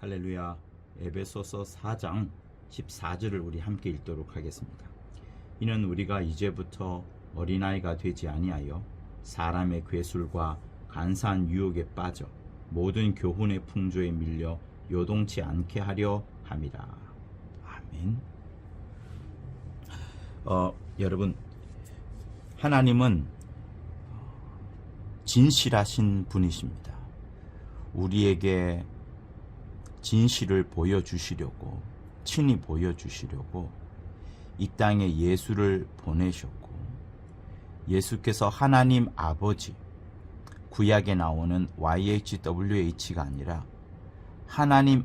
할렐루야. 에베소서 4장 14절을 우리 함께 읽도록 하겠습니다. 이는 우리가 이제부터 어린아이가 되지 아니하여 사람의 괴술과 간사한 유혹에 빠져 모든 교훈의 풍조에 밀려 요동치 않게 하려 함이라. 아멘. 여러분, 하나님은 진실하신 분이십니다. 우리에게 진실을 보여주시려고, 친히 보여주시려고 이 땅에 예수를 보내셨고, 예수께서 하나님 아버지, 구약에 나오는 YHWH가 아니라 하나님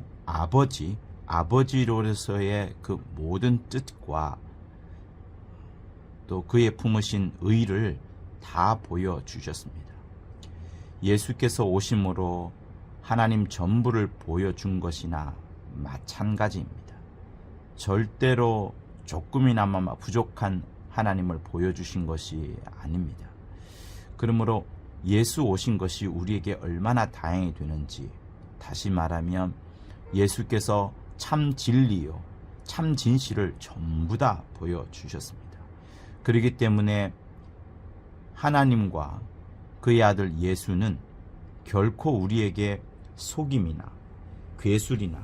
아버지로서의 그 모든 뜻과 또 그의 품으신 의를 다 보여주셨습니다. 예수께서 오심으로 하나님 전부를 보여준 것이나 마찬가지입니다. 절대로 조금이나마 부족한 하나님을 보여주신 것이 아닙니다. 그러므로 예수 오신 것이 우리에게 얼마나 다행이 되는지, 다시 말하면 예수께서 참 진리요, 참 진실을 전부 다 보여주셨습니다. 그렇기 때문에 하나님과 그의 아들 예수는 결코 우리에게 속임이나 괴술이나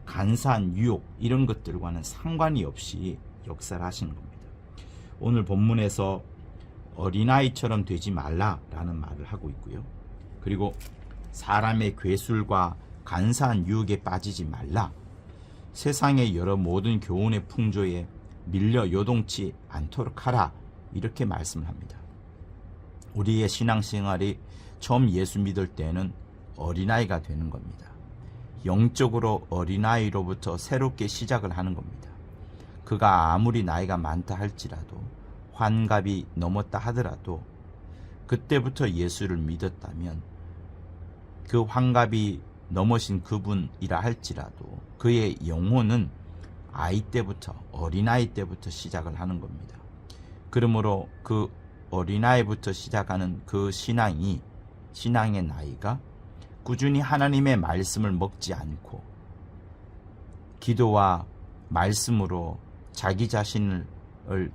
간사한 유혹 이런 것들과는 상관이 없이 역사를 하시는 겁니다. 오늘 본문에서 어린아이처럼 되지 말라라는 말을 하고 있고요. 그리고 사람의 괴술과 간사한 유혹에 빠지지 말라, 세상의 여러 모든 교훈의 풍조에 밀려 요동치 않도록 하라, 이렇게 말씀을 합니다. 우리의 신앙생활이 처음 예수 믿을 때는 어린아이가 되는 겁니다. 영적으로 어린아이로부터 새롭게 시작을 하는 겁니다. 그가 아무리 나이가 많다 할지라도, 환갑이 넘었다 하더라도 그때부터 예수를 믿었다면 그 환갑이 넘으신 그분이라 할지라도 그의 영혼은 아이 때부터, 어린아이 때부터 시작을 하는 겁니다. 그러므로 그 어린아이부터 시작하는 그 신앙의 나이가 꾸준히 하나님의 말씀을 먹지 않고 기도와 말씀으로 자기 자신을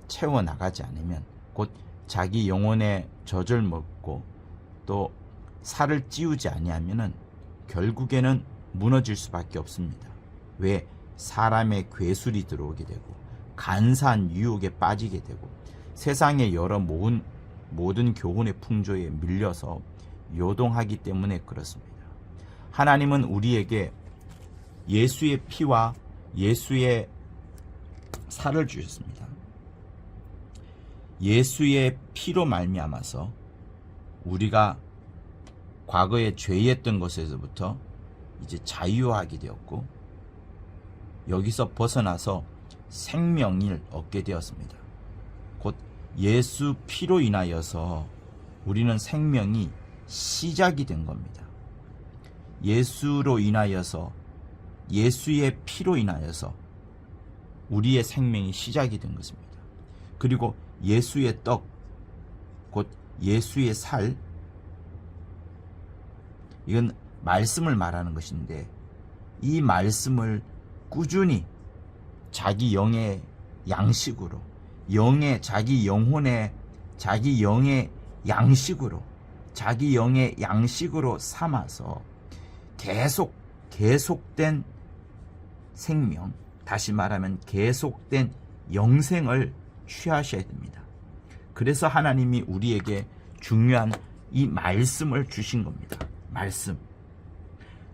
채워나가지 않으면, 곧 자기 영혼의 젖을 먹고 또 살을 찌우지 아니하면은 결국에는 무너질 수밖에 없습니다. 왜? 사람의 괴술이 들어오게 되고 간사한 유혹에 빠지게 되고 세상의 여러 모든 교훈의 풍조에 밀려서 요동하기 때문에 그렇습니다. 하나님은 우리에게 예수의 피와 예수의 살을 주셨습니다. 예수의 피로 말미암아서 우리가 과거에 죄했던 것에서부터 이제 자유하게 되었고, 여기서 벗어나서 생명을 얻게 되었습니다. 곧 예수 피로 인하여서 우리는 생명이 시작이 된 겁니다. 예수로 인하여서, 예수의 피로 인하여서 우리의 생명이 시작이 된 것입니다. 그리고 예수의 떡, 곧 예수의 살, 이건 말씀을 말하는 것인데, 이 말씀을 꾸준히 자기 영의 양식으로, 자기 영의 양식으로 삼아서 계속된 생명, 다시 말하면 계속된 영생을 취하셔야 됩니다. 그래서 하나님이 우리에게 중요한 이 말씀을 주신 겁니다. 말씀.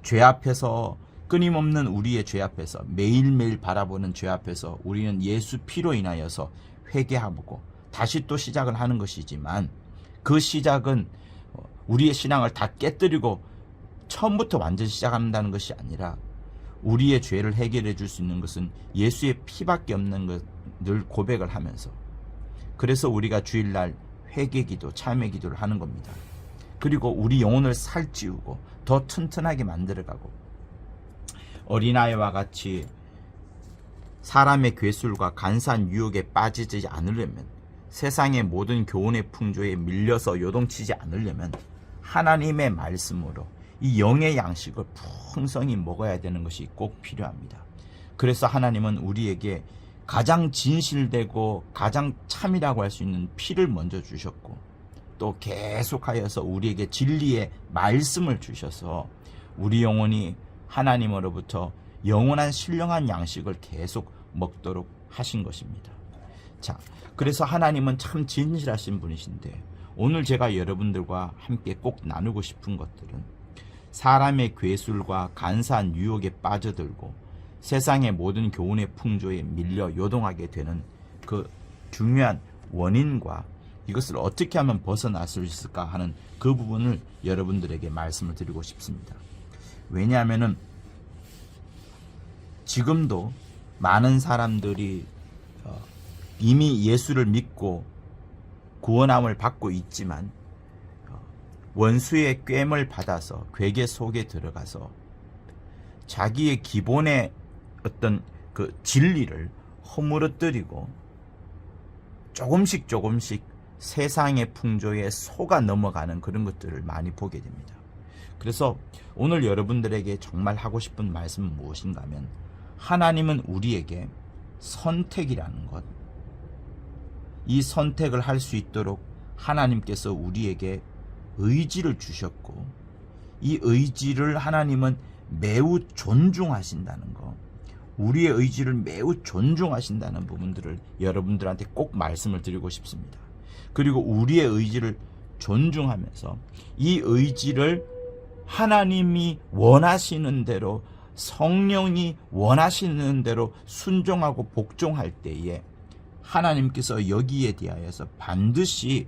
죄 앞에서, 끊임없는 우리의 죄 앞에서, 매일매일 바라보는 죄 앞에서 우리는 예수 피로 인하여서 회개하고 다시 또 시작을 하는 것이지만, 그 시작은 우리의 신앙을 다 깨뜨리고 처음부터 완전히 시작한다는 것이 아니라, 우리의 죄를 해결해 줄 수 있는 것은 예수의 피밖에 없는 것 늘 고백을 하면서, 그래서 우리가 주일날 회개기도, 참회기도를 하는 겁니다. 그리고 우리 영혼을 살찌우고 더 튼튼하게 만들어가고, 어린아이와 같이 사람의 괴술과 간사한 유혹에 빠지지 않으려면, 세상의 모든 교훈의 풍조에 밀려서 요동치지 않으려면 하나님의 말씀으로, 이 영의 양식을 풍성히 먹어야 되는 것이 꼭 필요합니다. 그래서 하나님은 우리에게 가장 진실되고 가장 참이라고 할 수 있는 피를 먼저 주셨고, 또 계속하여서 우리에게 진리의 말씀을 주셔서 우리 영혼이 하나님으로부터 영원한 신령한 양식을 계속 먹도록 하신 것입니다. 자, 그래서 하나님은 참 진실하신 분이신데, 오늘 제가 여러분들과 함께 꼭 나누고 싶은 것들은 사람의 괴술과 간사한 유혹에 빠져들고 세상의 모든 교훈의 풍조에 밀려 요동하게 되는 그 중요한 원인과 이것을 어떻게 하면 벗어날 수 있을까 하는 그 부분을 여러분들에게 말씀을 드리고 싶습니다. 왜냐하면은 지금도 많은 사람들이 이미 예수를 믿고 구원함을 받고 있지만 원수의 꿰을 받아서 괴계 속에 들어가서 자기의 기본의 어떤 그 진리를 허물어뜨리고 조금씩 세상의 풍조에 속아 넘어가는 그런 것들을 많이 보게 됩니다. 그래서 오늘 여러분들에게 정말 하고 싶은 말씀은 무엇인가 하면, 하나님은 우리에게 선택이라는 것, 이 선택을 할 수 있도록 하나님께서 우리에게 의지를 주셨고, 이 의지를 하나님은 매우 존중하신다는 것, 우리의 의지를 매우 존중하신다는 부분들을 여러분들한테 꼭 말씀을 드리고 싶습니다. 그리고 우리의 의지를 존중하면서 이 의지를 하나님이 원하시는 대로, 성령이 원하시는 대로 순종하고 복종할 때에 하나님께서 여기에 대하여서 반드시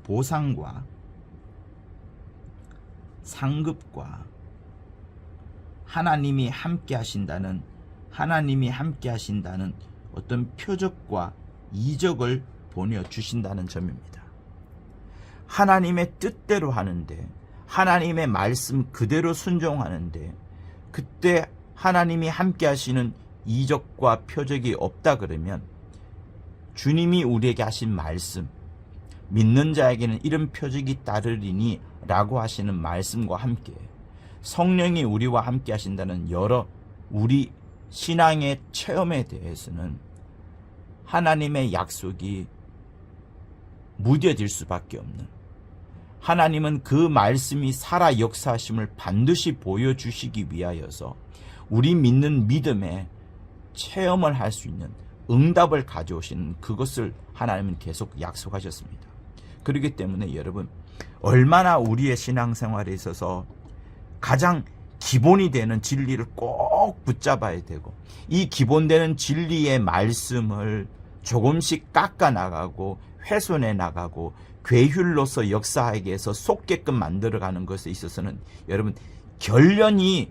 보상과 상급과 하나님이 함께 하신다는 어떤 표적과 이적을 보내주신다는 점입니다. 하나님의 뜻대로 하는데, 하나님의 말씀 그대로 순종하는데, 그때 하나님이 함께 하시는 이적과 표적이 없다 그러면 주님이 우리에게 하신 말씀, 믿는 자에게는 이런 표적이 따르리니 라고 하시는 말씀과 함께 성령이 우리와 함께 하신다는 여러 우리 신앙의 체험에 대해서는 하나님의 약속이 무뎌질 수밖에 없는, 하나님은 그 말씀이 살아 역사하심을 반드시 보여주시기 위하여서 우리 믿는 믿음에 체험을 할 수 있는 응답을 가져오시는 그것을 하나님은 계속 약속하셨습니다. 그렇기 때문에 여러분, 얼마나 우리의 신앙생활에 있어서 가장 기본이 되는 진리를 꼭 붙잡아야 되고, 이 기본되는 진리의 말씀을 조금씩 깎아 나가고 훼손해 나가고 괴휼로서 역사하게 해서 속게끔 만들어가는 것에 있어서는 여러분 결련이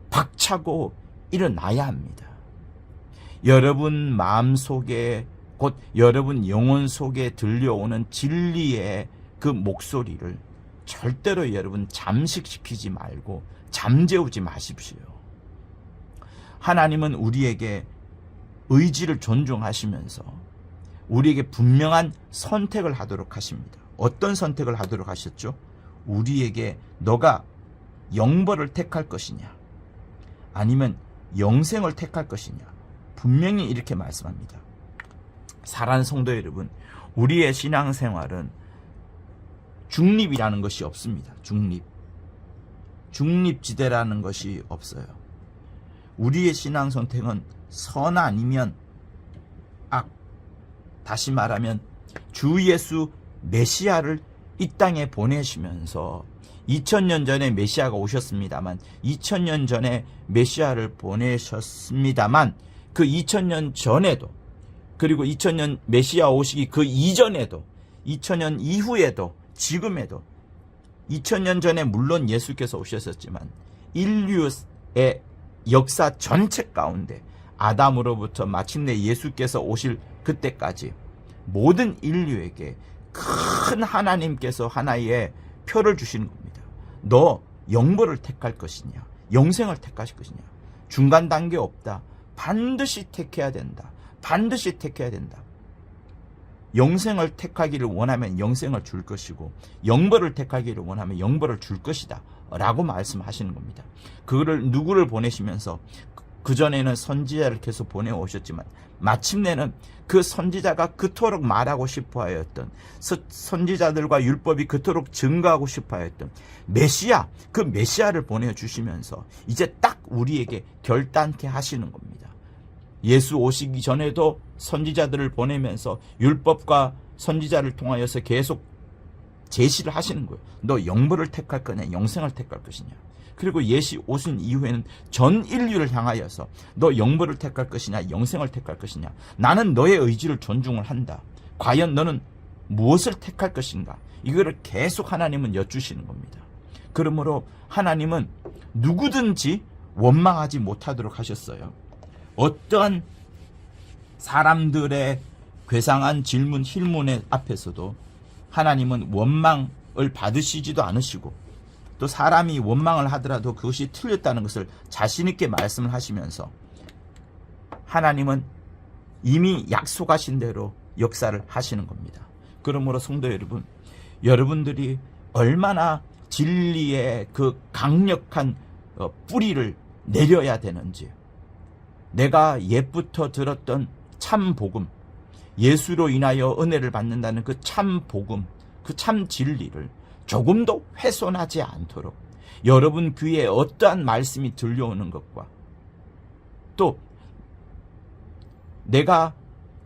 박차고 일어나야 합니다. 여러분 마음속에, 곧 여러분 영혼 속에 들려오는 진리의 그 목소리를 절대로 여러분 잠식시키지 말고 잠재우지 마십시오. 하나님은 우리에게 의지를 존중하시면서 우리에게 분명한 선택을 하도록 하십니다. 어떤 선택을 하도록 하셨죠? 우리에게 너가 영벌을 택할 것이냐 아니면 영생을 택할 것이냐, 분명히 이렇게 말씀합니다. 사랑하는 성도 여러분, 우리의 신앙생활은 중립이라는 것이 없습니다. 중립지대라는 것이 없어요. 우리의 신앙 선택은 선 아니면 악, 다시 말하면 주 예수 메시아를 이 땅에 보내시면서 2000년 전에 메시아가 오셨습니다만, 2000년 전에 메시아를 보내셨습니다만, 그 2000년 전에도, 그리고 2000년 메시아 오시기 그 이전에도, 2000년 이후에도, 지금에도 2000년 전에 물론 예수께서 오셨었지만 인류의 역사 전체 가운데 아담으로부터 마침내 예수께서 오실 그때까지 모든 인류에게 큰 하나님께서 하나의 표를 주시는 겁니다. 너 영벌을 택할 것이냐, 영생을 택하실 것이냐, 중간 단계 없다. 반드시 택해야 된다. 반드시 택해야 된다. 영생을 택하기를 원하면 영생을 줄 것이고 영벌을 택하기를 원하면 영벌을 줄 것이다 라고 말씀하시는 겁니다. 그거를 누구를 보내시면서 그전에는 선지자를 계속 보내오셨지만 마침내는 그 선지자가 그토록 말하고 싶어 하였던, 선지자들과 율법이 그토록 증거하고 싶어 하였던 메시아, 그 메시아를 보내주시면서 이제 딱 우리에게 결단케 하시는 겁니다. 예수 오시기 전에도 선지자들을 보내면서 율법과 선지자를 통하여서 계속 제시를 하시는 거예요. 너 영벌을 택할 거냐, 영생을 택할 것이냐. 그리고 예수 오신 이후에는 전 인류를 향하여서 너 영벌을 택할 것이냐, 영생을 택할 것이냐. 나는 너의 의지를 존중을 한다. 과연 너는 무엇을 택할 것인가. 이거를 계속 하나님은 여쭈시는 겁니다. 그러므로 하나님은 누구든지 원망하지 못하도록 하셨어요. 어떠한 사람들의 괴상한 질문, 힐문의 앞에서도 하나님은 원망을 받으시지도 않으시고, 또 사람이 원망을 하더라도 그것이 틀렸다는 것을 자신 있게 말씀을 하시면서 하나님은 이미 약속하신 대로 역사를 하시는 겁니다. 그러므로 성도 여러분, 여러분들이 얼마나 진리의 그 강력한 뿌리를 내려야 되는지, 내가 옛부터 들었던 참 복음, 예수로 인하여 은혜를 받는다는 그 참 복음, 그 참 진리를 조금도 훼손하지 않도록 여러분 귀에 어떠한 말씀이 들려오는 것과 또 내가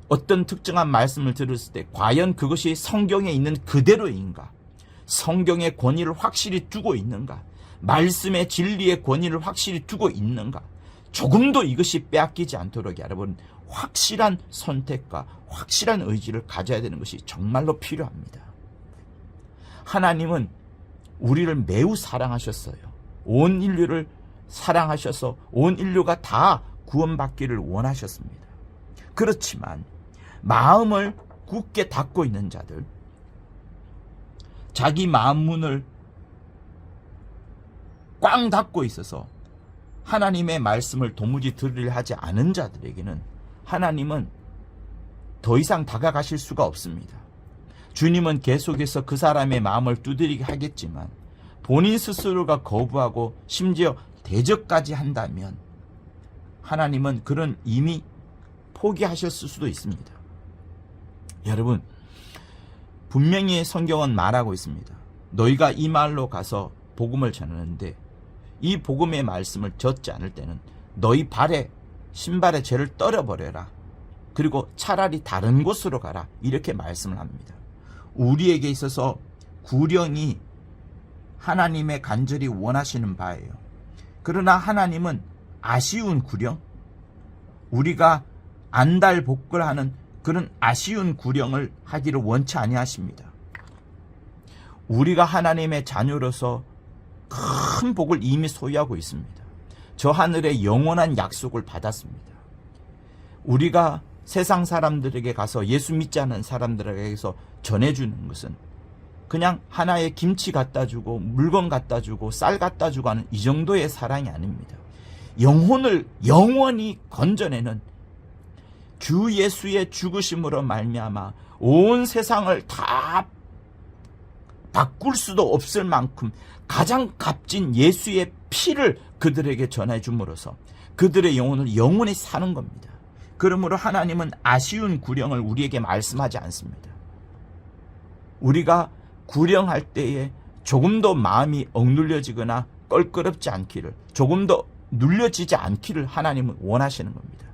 어떤 특정한 말씀을 들었을 때 과연 그것이 성경에 있는 그대로인가, 성경의 권위를 확실히 두고 있는가, 말씀의 진리의 권위를 확실히 두고 있는가, 조금도 이것이 빼앗기지 않도록 여러분 확실한 선택과 확실한 의지를 가져야 되는 것이 정말로 필요합니다. 하나님은 우리를 매우 사랑하셨어요. 온 인류를 사랑하셔서 온 인류가 다 구원받기를 원하셨습니다. 그렇지만 마음을 굳게 닫고 있는 자들, 자기 마음 문을 꽝 닫고 있어서 하나님의 말씀을 도무지 들으려 하지 않은 자들에게는 하나님은 더 이상 다가가실 수가 없습니다. 주님은 계속해서 그 사람의 마음을 두드리게 하겠지만 본인 스스로가 거부하고 심지어 대적까지 한다면 하나님은 그런 이미 포기하셨을 수도 있습니다. 여러분, 분명히 성경은 말하고 있습니다. 너희가 이 말로 가서 복음을 전하는데 이 복음의 말씀을 젓지 않을 때는 너희 신발에 죄를 떨어버려라. 그리고 차라리 다른 곳으로 가라. 이렇게 말씀을 합니다. 우리에게 있어서 구령이 하나님의 간절히 원하시는 바예요. 그러나 하나님은 아쉬운 구령, 우리가 안달복걸하는 그런 아쉬운 구령을 하기를 원치 아니하십니다. 우리가 하나님의 자녀로서 큰 복을 이미 소유하고 있습니다. 저 하늘의 영원한 약속을 받았습니다. 우리가 세상 사람들에게 가서 예수 믿지 않는 사람들에게서 전해주는 것은 그냥 하나의 김치 갖다 주고 물건 갖다 주고 쌀 갖다 주고 하는 이 정도의 사랑이 아닙니다. 영혼을 영원히 건져내는 주 예수의 죽으심으로 말미암아 온 세상을 다 바꿀 수도 없을 만큼 가장 값진 예수의 피를 그들에게 전해줌으로써 그들의 영혼을 영원히 사는 겁니다. 그러므로 하나님은 아쉬운 구령을 우리에게 말씀하지 않습니다. 우리가 구령할 때에 조금도 마음이 억눌려지거나 껄끄럽지 않기를, 조금 더 눌려지지 않기를 하나님은 원하시는 겁니다.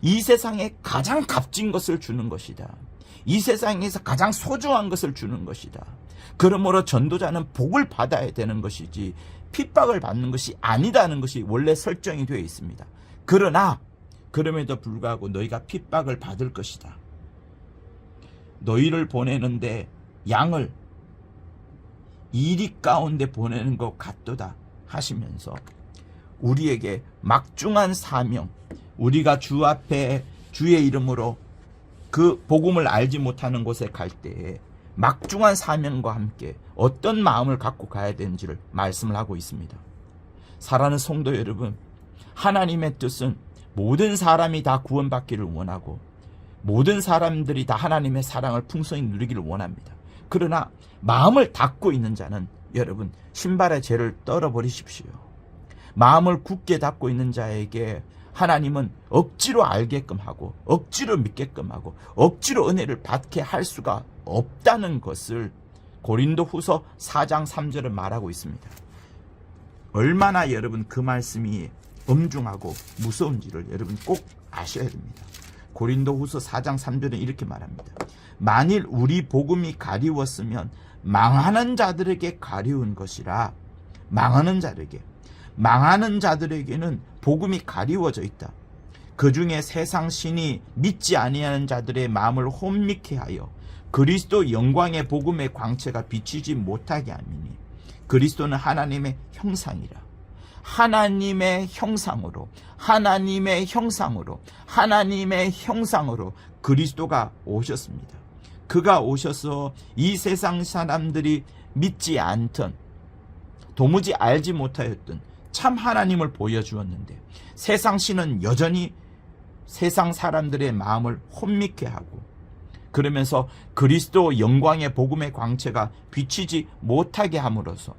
이 세상에 가장 값진 것을 주는 것이다. 이 세상에서 가장 소중한 것을 주는 것이다. 그러므로 전도자는 복을 받아야 되는 것이지 핍박을 받는 것이 아니다는 것이 원래 설정이 되어 있습니다. 그러나 그럼에도 불구하고 너희가 핍박을 받을 것이다. 너희를 보내는데 양을 이리 가운데 보내는 것 같도다 하시면서 우리에게 막중한 사명, 우리가 주 앞에 주의 이름으로 그 복음을 알지 못하는 곳에 갈 때에 막중한 사명과 함께 어떤 마음을 갖고 가야 되는지를 말씀을 하고 있습니다. 사랑하는 성도 여러분, 하나님의 뜻은 모든 사람이 다 구원받기를 원하고 모든 사람들이 다 하나님의 사랑을 풍성히 누리기를 원합니다. 그러나 마음을 닫고 있는 자는 여러분 신발의 죄를 떨어버리십시오. 마음을 굳게 닫고 있는 자에게 하나님은 억지로 알게끔 하고 억지로 믿게끔 하고 억지로 은혜를 받게 할 수가 없다는 것을 고린도후서 4장 3절을 말하고 있습니다. 얼마나 여러분 그 말씀이 엄중하고 무서운지를 여러분 꼭 아셔야 됩니다. 고린도후서 4장 3절은 이렇게 말합니다. 만일 우리 복음이 가리웠으면 망하는 자들에게 가리운 것이라. 망하는 자들에게는 복음이 가리워져 있다. 그 중에 세상 신이 믿지 아니하는 자들의 마음을 혼미케 하여 그리스도 영광의 복음의 광채가 비치지 못하게 함이니 그리스도는 하나님의 형상이라. 하나님의 형상으로 그리스도가 오셨습니다. 그가 오셔서 이 세상 사람들이 믿지 않던, 도무지 알지 못하였던 참 하나님을 보여주었는데 세상 신은 여전히 세상 사람들의 마음을 혼미케 하고 그러면서 그리스도 영광의 복음의 광채가 비치지 못하게 함으로써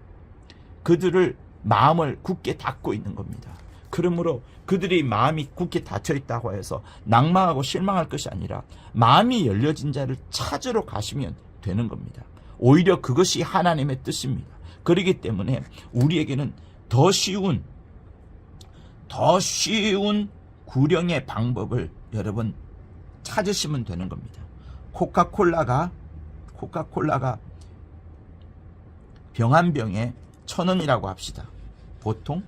그들을 마음을 굳게 닫고 있는 겁니다. 그러므로 그들이 마음이 굳게 닫혀 있다고 해서 낭망하고 실망할 것이 아니라 마음이 열려진 자를 찾으러 가시면 되는 겁니다. 오히려 그것이 하나님의 뜻입니다. 그렇기 때문에 우리에게는 더 쉬운 구령의 방법을 여러분 찾으시면 되는 겁니다. 코카콜라가 병 한 병에 1,000원이라고 합시다. 보통.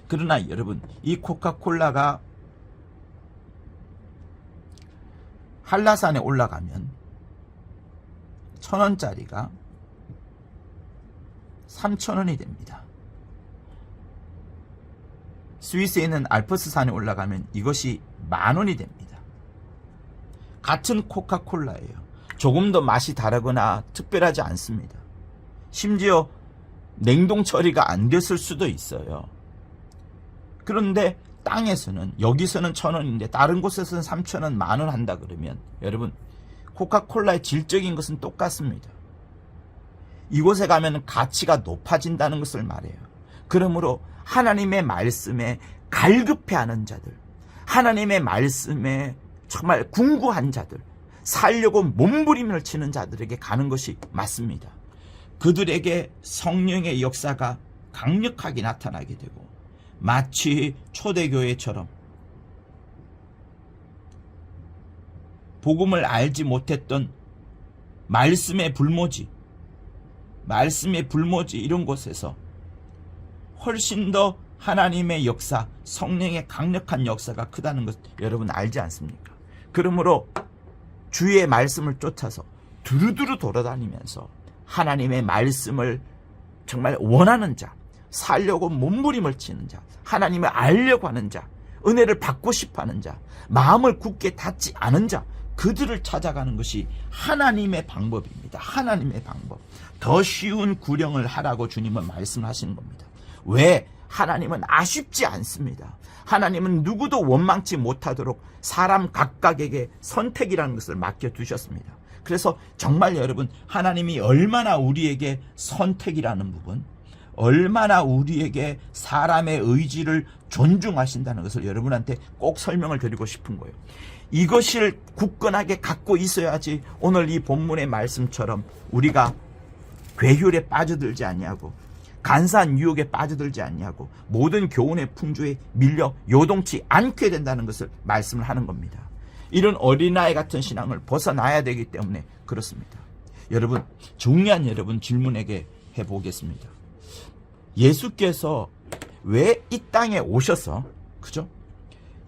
그러나 여러분 이 코카콜라가 한라산에 올라가면 1,000원짜리가 3,000원이 됩니다. 스위스에 있는 알프스산에 올라가면 이것이 10,000원이 됩니다. 같은 코카콜라예요. 조금 더 맛이 다르거나 특별하지 않습니다. 심지어 냉동 처리가 안 됐을 수도 있어요. 그런데 땅에서는, 여기서는 1,000원인데 다른 곳에서는 3,000원, 10,000원 한다 그러면 여러분 코카콜라의 질적인 것은 똑같습니다. 이곳에 가면 가치가 높아진다는 것을 말해요. 그러므로 하나님의 말씀에 갈급해하는 자들, 하나님의 말씀에 정말 궁구한 자들, 살려고 몸부림을 치는 자들에게 가는 것이 맞습니다. 그들에게 성령의 역사가 강력하게 나타나게 되고 마치 초대교회처럼 복음을 알지 못했던 말씀의 불모지 이런 곳에서 훨씬 더 하나님의 역사, 성령의 강력한 역사가 크다는 것 여러분 알지 않습니까? 그러므로 주의 말씀을 쫓아서 두루두루 돌아다니면서 하나님의 말씀을 정말 원하는 자, 살려고 몸부림을 치는 자, 하나님을 알려고 하는 자, 은혜를 받고 싶어하는 자, 마음을 굳게 닫지 않은 자, 그들을 찾아가는 것이 하나님의 방법입니다. 하나님의 방법. 더 쉬운 구령을 하라고 주님은 말씀하시는 겁니다. 왜? 하나님은 아쉽지 않습니다. 하나님은 누구도 원망치 못하도록 사람 각각에게 선택이라는 것을 맡겨두셨습니다. 그래서 정말 여러분 하나님이 얼마나 우리에게 선택이라는 부분, 얼마나 우리에게 사람의 의지를 존중하신다는 것을 여러분한테 꼭 설명을 드리고 싶은 거예요. 이것을 굳건하게 갖고 있어야지 오늘 이 본문의 말씀처럼 우리가 괴휼에 빠져들지 아니하고 간사한 유혹에 빠져들지 아니하고 모든 교훈의 풍조에 밀려 요동치 않게 된다는 것을 말씀을 하는 겁니다. 이런 어린아이 같은 신앙을 벗어나야 되기 때문에 그렇습니다. 여러분, 중요한 여러분 질문에게 해보겠습니다. 예수께서 왜 이 땅에 오셔서, 그죠?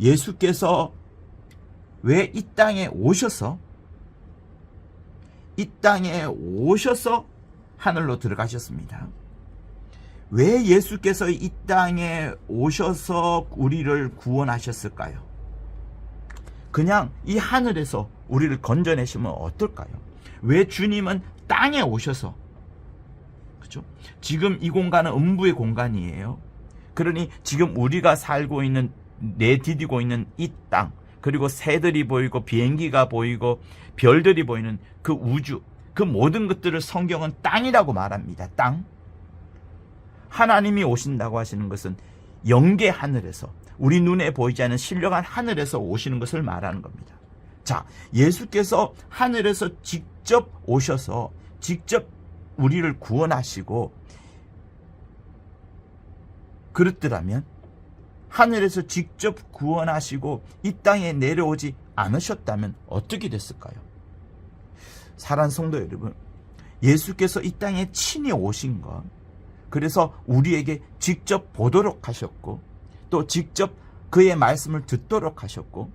예수께서 왜 이 땅에 오셔서 하늘로 들어가셨습니다. 왜 예수께서 이 땅에 오셔서 우리를 구원하셨을까요? 그냥 이 하늘에서 우리를 건져내시면 어떨까요? 왜 주님은 땅에 오셔서, 그죠? 지금 이 공간은 음부의 공간이에요. 그러니 지금 우리가 살고 있는, 내디디고 있는 이 땅, 그리고 새들이 보이고 비행기가 보이고 별들이 보이는 그 우주, 그 모든 것들을 성경은 땅이라고 말합니다. 땅. 하나님이 오신다고 하시는 것은 영계 하늘에서, 우리 눈에 보이지 않는 신령한 하늘에서 오시는 것을 말하는 겁니다. 자, 예수께서 하늘에서 직접 오셔서 직접 우리를 구원하시고 그렇더라면, 하늘에서 직접 구원하시고 이 땅에 내려오지 않으셨다면 어떻게 됐을까요? 사랑하는 성도 여러분, 예수께서 이 땅에 친히 오신 것, 그래서 우리에게 직접 보도록 하셨고, 또 직접 그의 말씀을 듣도록 하셨고,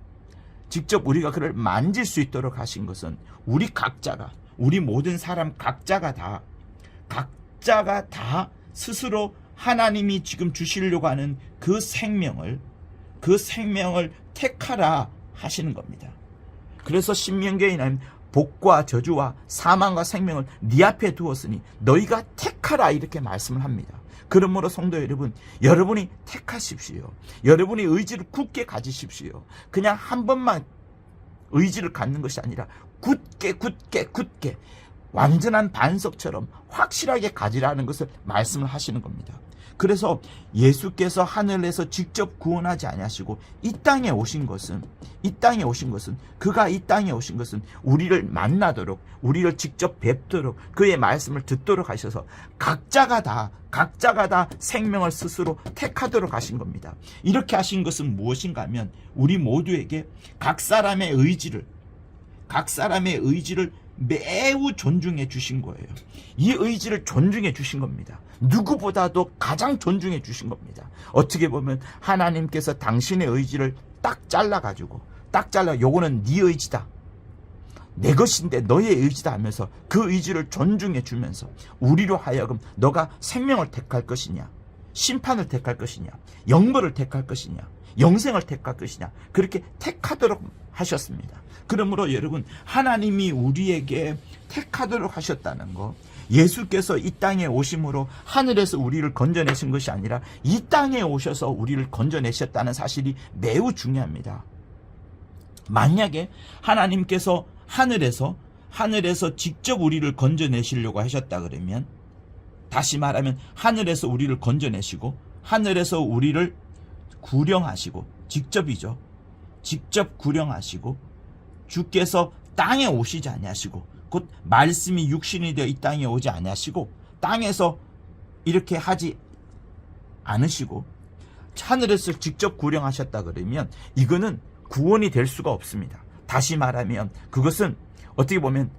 직접 우리가 그를 만질 수 있도록 하신 것은 우리 각자가, 우리 모든 사람 각자가 다 스스로 하나님이 지금 주시려고 하는 그 생명을 택하라 하시는 겁니다. 그래서 신명기에 나오는 복과 저주와 사망과 생명을 네 앞에 두었으니 너희가 택하라, 이렇게 말씀을 합니다. 그러므로 성도 여러분, 여러분이 택하십시오. 여러분이 의지를 굳게 가지십시오. 그냥 한 번만 의지를 갖는 것이 아니라 굳게 완전한 반석처럼 확실하게 가지라는 것을 말씀을 하시는 겁니다. 그래서 예수께서 하늘에서 직접 구원하지 아니하시고 이 땅에 오신 것은 그가 이 땅에 오신 것은 우리를 만나도록, 우리를 직접 뵙도록, 그의 말씀을 듣도록 하셔서 각자가 다 생명을 스스로 택하도록 하신 겁니다. 이렇게 하신 것은 무엇인가 하면 우리 모두에게 각 사람의 의지를 매우 존중해 주신 거예요. 이 의지를 존중해 주신 겁니다. 누구보다도 가장 존중해 주신 겁니다. 어떻게 보면 하나님께서 당신의 의지를 딱 잘라 요거는 네 의지다, 내 것인데 너의 의지다 하면서 그 의지를 존중해 주면서 우리로 하여금 너가 생명을 택할 것이냐, 심판을 택할 것이냐, 영벌을 택할 것이냐, 영생을 택할 것이냐, 그렇게 택하도록 하셨습니다. 그러므로 여러분, 하나님이 우리에게 택하도록 하셨다는 것, 예수께서 이 땅에 오심으로 하늘에서 우리를 건져내신 것이 아니라 이 땅에 오셔서 우리를 건져내셨다는 사실이 매우 중요합니다. 만약에 하나님께서 하늘에서 직접 우리를 건져내시려고 하셨다 그러면, 다시 말하면 하늘에서 우리를 건져내시고 하늘에서 우리를 구령하시고, 직접 구령하시고 주께서 땅에 오시지 아니하시고, 곧 말씀이 육신이 되어 이 땅에 오지 아니하시고 땅에서 이렇게 하지 않으시고 하늘에서 직접 구령하셨다 그러면 이거는 구원이 될 수가 없습니다. 다시 말하면 그것은 어떻게 보면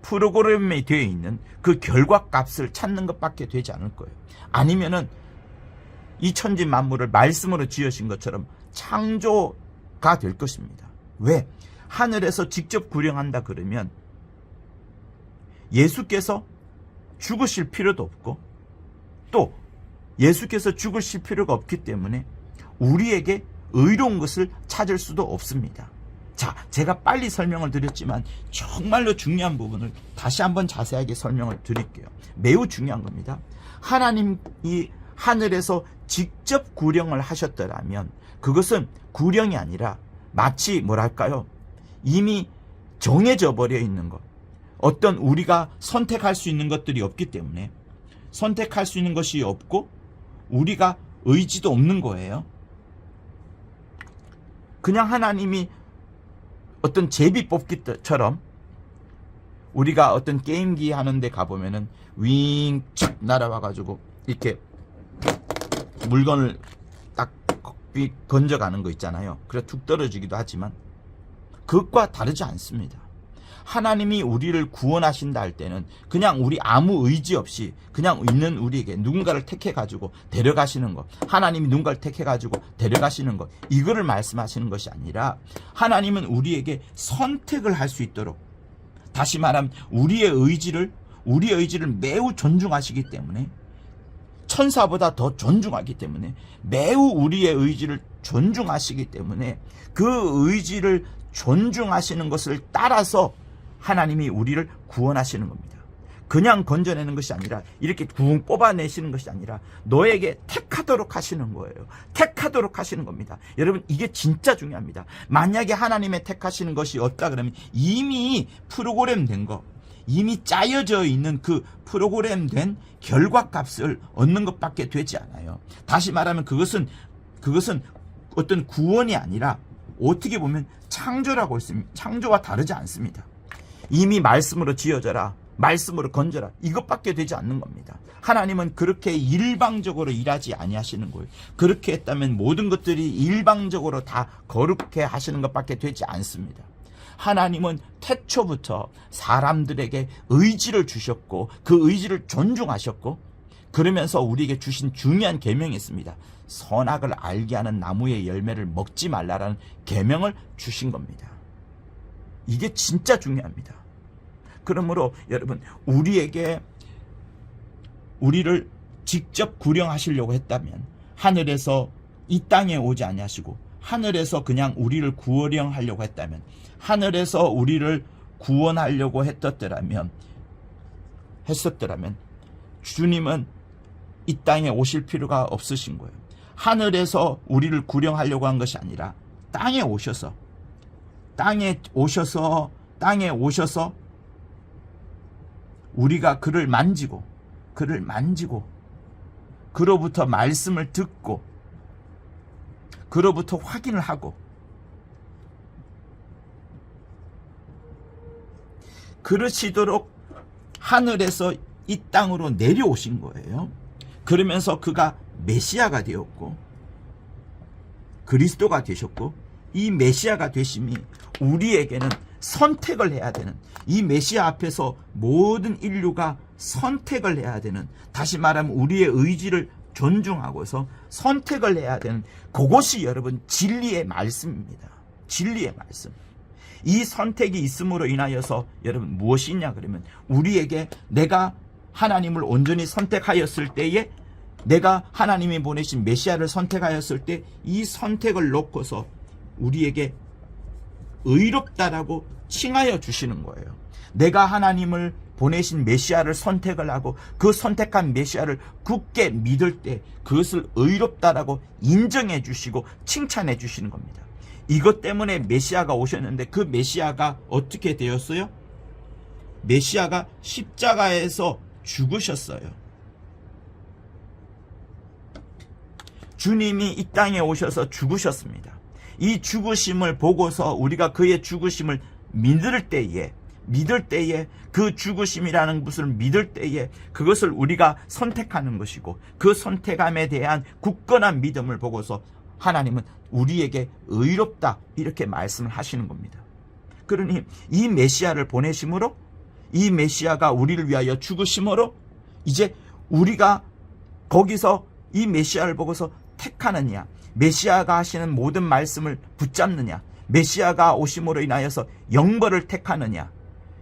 프로그램에 되어 있는 그 결과값을 찾는 것밖에 되지 않을 거예요. 아니면은 이 천지 만물을 말씀으로 지으신 것처럼 창조가 될 것입니다. 왜? 하늘에서 직접 구령한다 그러면 예수께서 죽으실 필요도 없고, 또 예수께서 죽으실 필요가 없기 때문에 우리에게 의로운 것을 찾을 수도 없습니다. 자, 제가 빨리 설명을 드렸지만 정말로 중요한 부분을 다시 한번 자세하게 설명을 드릴게요. 매우 중요한 겁니다. 하나님이 하늘에서 직접 구령을 하셨더라면 그것은 구령이 아니라 마치 뭐랄까요, 이미 정해져 버려 있는 것, 어떤 우리가 선택할 수 있는 것들이 없기 때문에, 선택할 수 있는 것이 없고 우리가 의지도 없는 거예요. 그냥 하나님이 어떤 제비 뽑기처럼 우리가 어떤 게임기 하는데 가보면은 윙 착 날아와가지고 이렇게 물건을 딱 건져가는 거 있잖아요. 그래 툭 떨어지기도 하지만 그것과 다르지 않습니다. 하나님이 우리를 구원하신다 할 때는 그냥 우리 아무 의지 없이 그냥 있는 우리에게 누군가를 택해가지고 데려가시는 것, 하나님이 누군가를 택해가지고 데려가시는 것, 이거를 말씀하시는 것이 아니라 하나님은 우리에게 선택을 할 수 있도록, 다시 말하면 우리의 의지를 매우 존중하시기 때문에, 천사보다 더 존중하기 때문에, 매우 우리의 의지를 존중하시기 때문에 그 의지를 존중하시는 것을 따라서 하나님이 우리를 구원하시는 겁니다. 그냥 건져내는 것이 아니라 이렇게 붕 뽑아내시는 것이 아니라 너에게 택하도록 하시는 거예요. 택하도록 하시는 겁니다. 여러분, 이게 진짜 중요합니다. 만약에 하나님의 택하시는 것이 없다 그러면 이미 프로그램된 거, 이미 짜여져 있는 그 프로그램된 결과값을 얻는 것밖에 되지 않아요. 다시 말하면 그것은 어떤 구원이 아니라 어떻게 보면 창조라고 했습니다. 창조와 다르지 않습니다. 이미 말씀으로 지어져라, 말씀으로 건져라, 이것밖에 되지 않는 겁니다. 하나님은 그렇게 일방적으로 일하지 아니하시는 거예요. 그렇게 했다면 모든 것들이 일방적으로 다 거룩해 하시는 것밖에 되지 않습니다. 하나님은 태초부터 사람들에게 의지를 주셨고 그 의지를 존중하셨고, 그러면서 우리에게 주신 중요한 계명이 있습니다. 선악을 알게 하는 나무의 열매를 먹지 말라라는 계명을 주신 겁니다. 이게 진짜 중요합니다. 그러므로 여러분, 우리를 직접 구령하시려고 했다면 하늘에서 이 땅에 오지 아니하시고 하늘에서 그냥 우리를 구원하려고 했다면, 하늘에서 우리를 구원하려고 했었더라면 주님은 이 땅에 오실 필요가 없으신 거예요. 하늘에서 우리를 구령하려고 한 것이 아니라 땅에 오셔서 우리가 그를 만지고 그로부터 말씀을 듣고 그로부터 확인을 하고 그러시도록 하늘에서 이 땅으로 내려오신 거예요. 그러면서 그가 메시아가 되었고 그리스도가 되셨고, 이 메시아가 되심이 우리에게는 선택을 해야 되는, 이 메시아 앞에서 모든 인류가 선택을 해야 되는, 다시 말하면 우리의 의지를 존중하고서 선택을 해야 되는 그것이 여러분 진리의 말씀입니다. 진리의 말씀. 이 선택이 있음으로 인하여서 여러분 무엇이 있냐 그러면, 우리에게 내가 하나님을 온전히 선택하였을 때에, 내가 하나님이 보내신 메시아를 선택하였을 때 이 선택을 놓고서 우리에게 의롭다라고 칭하여 주시는 거예요. 내가 하나님을 보내신 메시아를 선택을 하고 그 선택한 메시아를 굳게 믿을 때 그것을 의롭다라고 인정해 주시고 칭찬해 주시는 겁니다. 이것 때문에 메시아가 오셨는데, 그 메시아가 어떻게 되었어요? 메시아가 십자가에서 죽으셨어요. 주님이 이 땅에 오셔서 죽으셨습니다. 이 죽으심을 보고서 우리가 그의 죽으심을 믿을 때에 그 죽으심이라는 것을 믿을 때에 그것을 우리가 선택하는 것이고, 그 선택함에 대한 굳건한 믿음을 보고서 하나님은 우리에게 의롭다 이렇게 말씀을 하시는 겁니다. 그러니 이 메시아를 보내심으로, 이 메시아가 우리를 위하여 죽으심으로, 이제 우리가 거기서 이 메시아를 보고서 택하느냐, 메시아가 하시는 모든 말씀을 붙잡느냐, 메시아가 오심으로 인하여서 영벌을 택하느냐,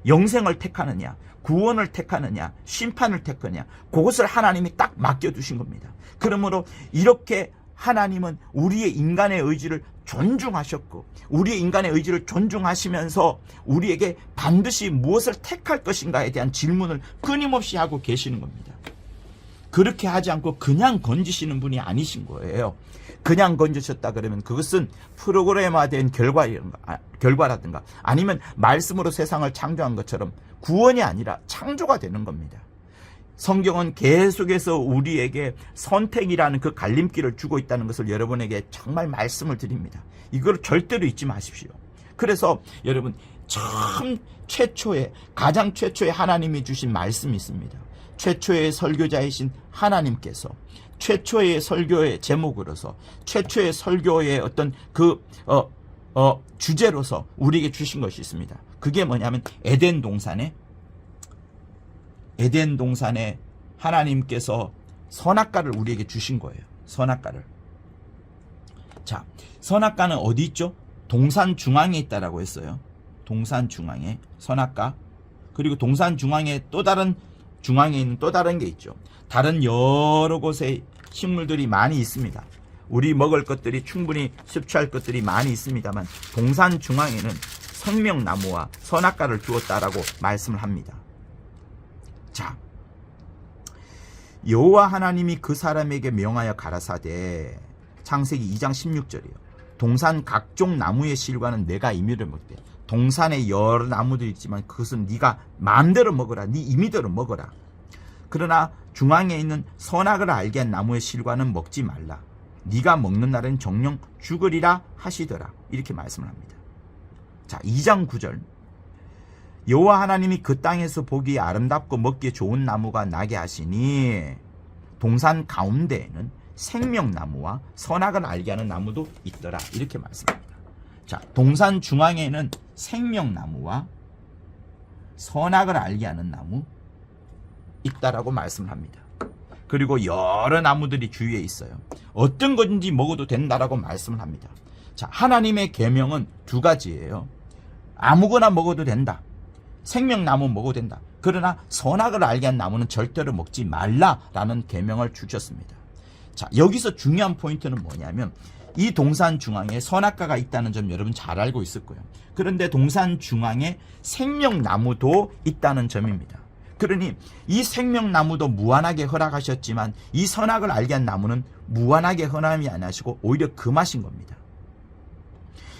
영생을 택하느냐, 구원을 택하느냐, 심판을 택하느냐, 그것을 하나님이 딱 맡겨두신 겁니다. 그러므로 이렇게 하나님은 우리의 인간의 의지를 존중하셨고, 우리의 인간의 의지를 존중하시면서 우리에게 반드시 무엇을 택할 것인가에 대한 질문을 끊임없이 하고 계시는 겁니다. 그렇게 하지 않고 그냥 건지시는 분이 아니신 거예요. 그냥 건지셨다 그러면 그것은 프로그램화된 결과라든가 아니면 말씀으로 세상을 창조한 것처럼 구원이 아니라 창조가 되는 겁니다. 성경은 계속해서 우리에게 선택이라는 그 갈림길을 주고 있다는 것을 여러분에게 정말 말씀을 드립니다. 이걸 절대로 잊지 마십시오. 그래서 여러분, 가장 최초의 하나님이 주신 말씀이 있습니다. 최초의 설교자이신 하나님께서 최초의 설교의 제목으로서, 최초의 설교의 어떤 주제로서 우리에게 주신 것이 있습니다. 그게 뭐냐면 에덴 동산에 하나님께서 선악과를 우리에게 주신 거예요. 선악과를. 자, 선악과는 어디 있죠? 동산 중앙에 있다라고 했어요. 동산 중앙에 선악과. 그리고 동산 중앙에 중앙에 있는 또 다른 게 있죠. 다른 여러 곳에 식물들이 많이 있습니다. 우리 먹을 것들이 충분히 섭취할 것들이 많이 있습니다만, 동산 중앙에는 생명나무와 선악과를 두었다라고 말씀을 합니다. 자, 여호와 하나님이 그 사람에게 명하여 가라사대, 창세기 2장 16절이요. 동산 각종 나무의 실과는 내가 임의로 먹되, 동산에 여러 나무들이 있지만 그것은 네가 마음대로 먹어라. 네 임의대로 먹어라. 그러나 중앙에 있는 선악을 알게 한 나무의 실과는 먹지 말라. 네가 먹는 날은 정령 죽으리라 하시더라. 이렇게 말씀을 합니다. 자, 2장 9절. 여호와 하나님이 그 땅에서 보기에 아름답고 먹기에 좋은 나무가 나게 하시니 동산 가운데에는 생명나무와 선악을 알게 하는 나무도 있더라. 이렇게 말씀합니다. 자, 동산 중앙에는 생명나무와 선악을 알게 하는 나무 있다라고 말씀을 합니다. 그리고 여러 나무들이 주위에 있어요. 어떤 건지 먹어도 된다라고 말씀을 합니다. 자, 하나님의 계명은 두 가지예요. 아무거나 먹어도 된다. 생명나무 먹어도 된다. 그러나 선악을 알게 한 나무는 절대로 먹지 말라라는 계명을 주셨습니다. 자, 여기서 중요한 포인트는 뭐냐면 이 동산 중앙에 선악과가 있다는 점 여러분 잘 알고 있을 거예요. 그런데 동산 중앙에 생명나무도 있다는 점입니다. 그러니 이 생명나무도 무한하게 허락하셨지만 이 선악을 알게 한 나무는 무한하게 허락이 안 하시고 오히려 금하신 겁니다.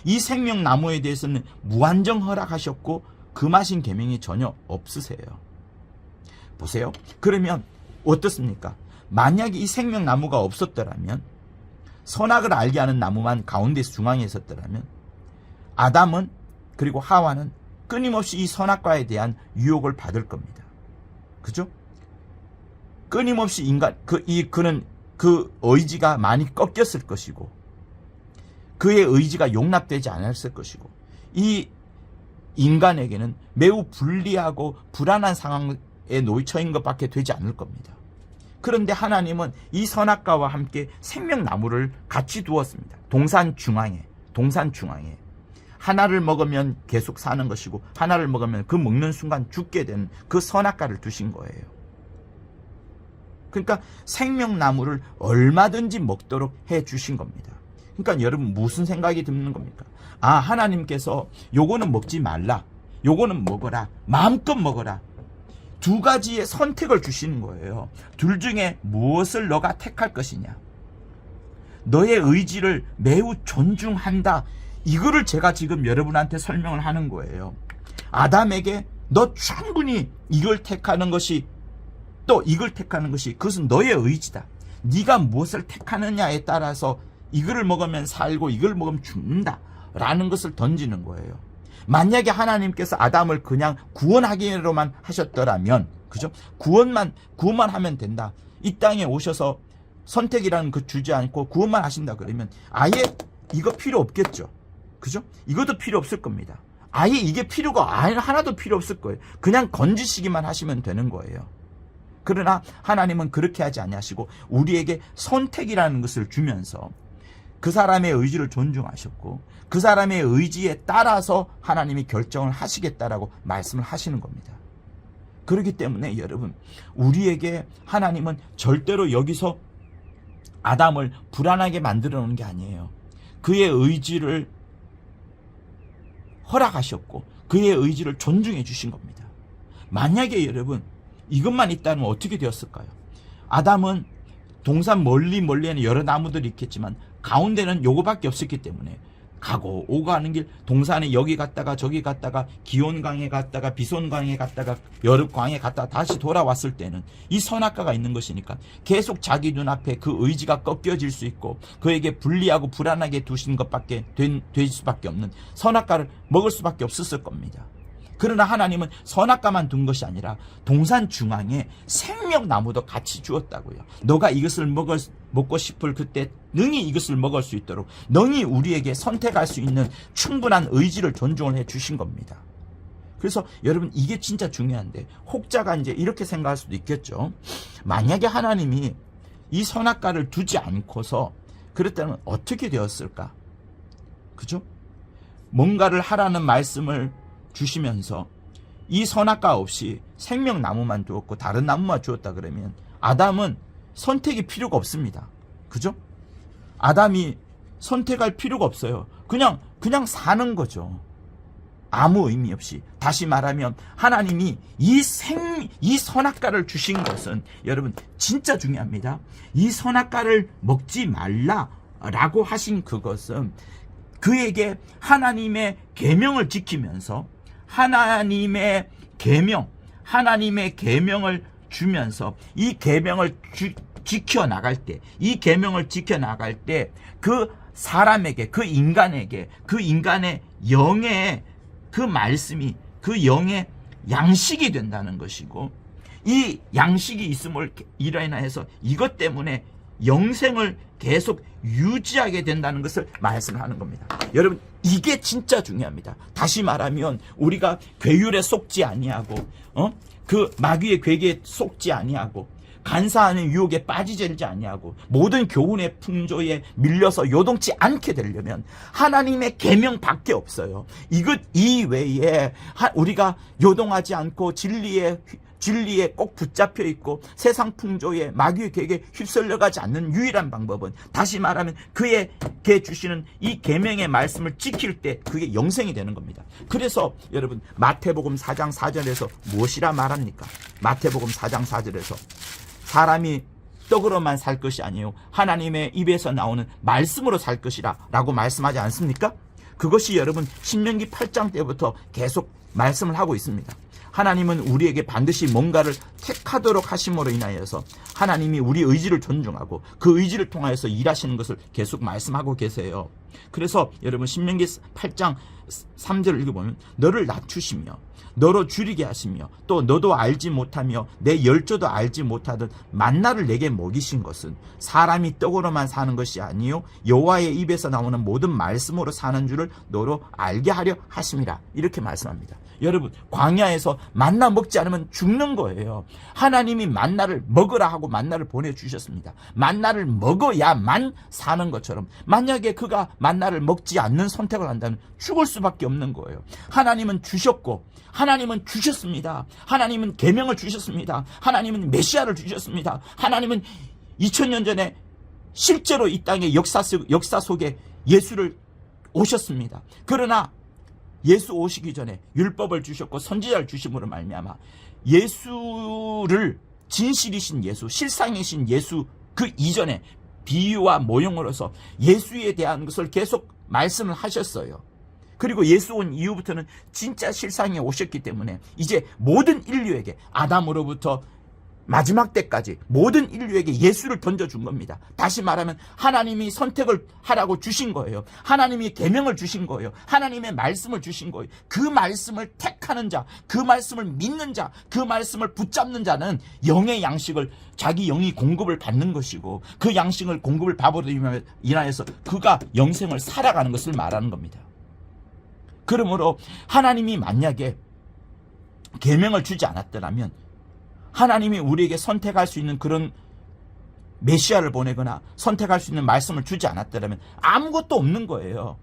이 생명나무에 대해서는 무한정 허락하셨고 금하신 계명이 전혀 없으세요. 보세요. 그러면 어떻습니까? 만약에 이 생명나무가 없었더라면, 선악을 알게 하는 나무만 가운데서 중앙에 있었더라면 아담은 그리고 하와는 끊임없이 이 선악과에 대한 유혹을 받을 겁니다. 그죠? 끊임없이 그는 그 의지가 많이 꺾였을 것이고 그의 의지가 용납되지 않았을 것이고 이 인간에게는 매우 불리하고 불안한 상황에 놓여인 것밖에 되지 않을 겁니다. 그런데 하나님은 이 선악과와 함께 생명나무를 같이 두었습니다. 동산 중앙에 하나를 먹으면 계속 사는 것이고 하나를 먹으면 그 먹는 순간 죽게 되는 그 선악과를 두신 거예요. 그러니까 생명나무를 얼마든지 먹도록 해 주신 겁니다. 그러니까 여러분 무슨 생각이 드는 겁니까? 아, 하나님께서 요거는 먹지 말라, 요거는 먹어라, 마음껏 먹어라, 두 가지의 선택을 주시는 거예요. 둘 중에 무엇을 너가 택할 것이냐, 너의 의지를 매우 존중한다, 이거를 제가 지금 여러분한테 설명을 하는 거예요. 아담에게 너 충분히 이걸 택하는 것이, 또 이걸 택하는 것이, 그것은 너의 의지다. 네가 무엇을 택하느냐에 따라서 이거를 먹으면 살고 이걸 먹으면 죽는다 라는 것을 던지는 거예요. 만약에 하나님께서 아담을 그냥 구원하기로만 하셨더라면, 그죠? 구원만 하면 된다, 이 땅에 오셔서 선택이라는 거 주지 않고 구원만 하신다 그러면 아예 이거 필요 없겠죠. 그죠? 이것도 필요 없을 겁니다. 아예 이게 필요가 하나도 필요 없을 거예요. 그냥 건지시기만 하시면 되는 거예요. 그러나 하나님은 그렇게 하지 아니하시고 우리에게 선택이라는 것을 주면서 그 사람의 의지를 존중하셨고 그 사람의 의지에 따라서 하나님이 결정을 하시겠다라고 말씀을 하시는 겁니다. 그렇기 때문에 여러분, 우리에게 하나님은 절대로 여기서 아담을 불안하게 만들어 놓은 게 아니에요. 그의 의지를 허락하셨고 그의 의지를 존중해 주신 겁니다. 만약에 여러분 이것만 있다면 어떻게 되었을까요? 아담은 동산 멀리에는 여러 나무들이 있겠지만 가운데는 요거밖에 없었기 때문에 가고 오고 하는 길, 동산에 여기 갔다가 저기 갔다가 기온강에 갔다가 비손강에 갔다가 여름강에 갔다가 다시 돌아왔을 때는 이 선악과가 있는 것이니까 계속 자기 눈앞에 그 의지가 꺾여질 수 있고 그에게 불리하고 불안하게 두신 것밖에 될 수밖에 없는 선악과를 먹을 수밖에 없었을 겁니다. 그러나 하나님은 선악과만 둔 것이 아니라 동산 중앙에 생명나무도 같이 주었다고요. 너가 이것을 먹고 싶을 그때 능히 이것을 먹을 수 있도록 능히 우리에게 선택할 수 있는 충분한 의지를 존중을 해 주신 겁니다. 그래서 여러분 이게 진짜 중요한데, 혹자가 이제 이렇게 생각할 수도 있겠죠. 만약에 하나님이 이 선악과를 두지 않고서 그랬다면 어떻게 되었을까? 그죠? 뭔가를 하라는 말씀을 주시면서 이 선악과 없이 생명나무만 주었고 다른 나무만 주었다 그러면 아담은 선택이 필요가 없습니다. 그죠? 아담이 선택할 필요가 없어요. 그냥 사는 거죠. 아무 의미 없이, 다시 말하면 하나님이 이 선악과를 주신 것은 여러분 진짜 중요합니다. 이 선악과를 먹지 말라라고 하신 그것은 그에게 하나님의 계명을 지키면서 하나님의 계명을 주면서 이 계명을 지켜나갈 때, 이 계명을 지켜나갈 때 그 사람에게, 그 인간의 영의 그 말씀이 그 영의 양식이 된다는 것이고, 이 양식이 있음을 인하여서 이것 때문에 영생을 계속 유지하게 된다는 것을 말씀하는 겁니다. 여러분, 이게 진짜 중요합니다. 다시 말하면 우리가 괴율에 속지 아니하고 그 마귀의 괴계에 속지 아니하고 간사하는 유혹에 빠지지 아니하고 모든 교훈의 풍조에 밀려서 요동치 않게 되려면 하나님의 계명밖에 없어요. 이것 이외에 우리가 요동하지 않고 진리에 꼭 붙잡혀 있고 세상 풍조에 마귀의 계획에 휩쓸려가지 않는 유일한 방법은, 다시 말하면 그에게 주시는 이 계명의 말씀을 지킬 때 그게 영생이 되는 겁니다. 그래서 여러분, 마태복음 4장 4절에서 무엇이라 말합니까? 마태복음 4장 4절에서 사람이 떡으로만 살 것이 아니요 하나님의 입에서 나오는 말씀으로 살 것이라 라고 말씀하지 않습니까? 그것이 여러분 신명기 8장 때부터 계속 말씀을 하고 있습니다. 하나님은 우리에게 반드시 뭔가를 택하도록 하심으로 인하여서 하나님이 우리 의지를 존중하고 그 의지를 통하여서 일하시는 것을 계속 말씀하고 계세요. 그래서 여러분 신명기 8장 3절을 읽어보면 너를 낮추시며 너로 줄이게 하시며 또 너도 알지 못하며 내 열조도 알지 못하던 만나를 내게 먹이신 것은 사람이 떡으로만 사는 것이 아니요 여호와의 입에서 나오는 모든 말씀으로 사는 줄을 너로 알게 하려 하심이라. 이렇게 말씀합니다. 여러분, 광야에서 만나 먹지 않으면 죽는 거예요. 하나님이 만나를 먹으라 하고 만나를 보내주셨습니다. 만나를 먹어야만 사는 것처럼 만약에 그가 만나를 먹지 않는 선택을 한다면 죽을 수밖에 없는 거예요. 하나님은 주셨고 하나님은 주셨습니다. 하나님은 계명을 주셨습니다. 하나님은 메시아를 주셨습니다. 하나님은 2000년 전에 실제로 이 땅의 역사 속에 예수를 오셨습니다. 그러나 예수 오시기 전에 율법을 주셨고 선지자를 주심으로 말미암아 예수를, 진실이신 예수, 실상이신 예수 그 이전에 비유와 모형으로서 예수에 대한 것을 계속 말씀을 하셨어요. 그리고 예수 온 이후부터는 진짜 실상이 오셨기 때문에 이제 모든 인류에게, 아담으로부터 마지막 때까지 모든 인류에게 예수를 던져준 겁니다. 다시 말하면 하나님이 선택을 하라고 주신 거예요. 하나님이 계명을 주신 거예요. 하나님의 말씀을 주신 거예요. 그 말씀을 택하는 자, 그 말씀을 믿는 자, 그 말씀을 붙잡는 자는 영의 양식을, 자기 영이 공급을 받는 것이고 그 양식을 공급을 받으로 인하여서 그가 영생을 살아가는 것을 말하는 겁니다. 그러므로 하나님이 만약에 계명을 주지 않았더라면, 하나님이 우리에게 선택할 수 있는 그런 메시아를 보내거나 선택할 수 있는 말씀을 주지 않았더라면 아무것도 없는 거예요.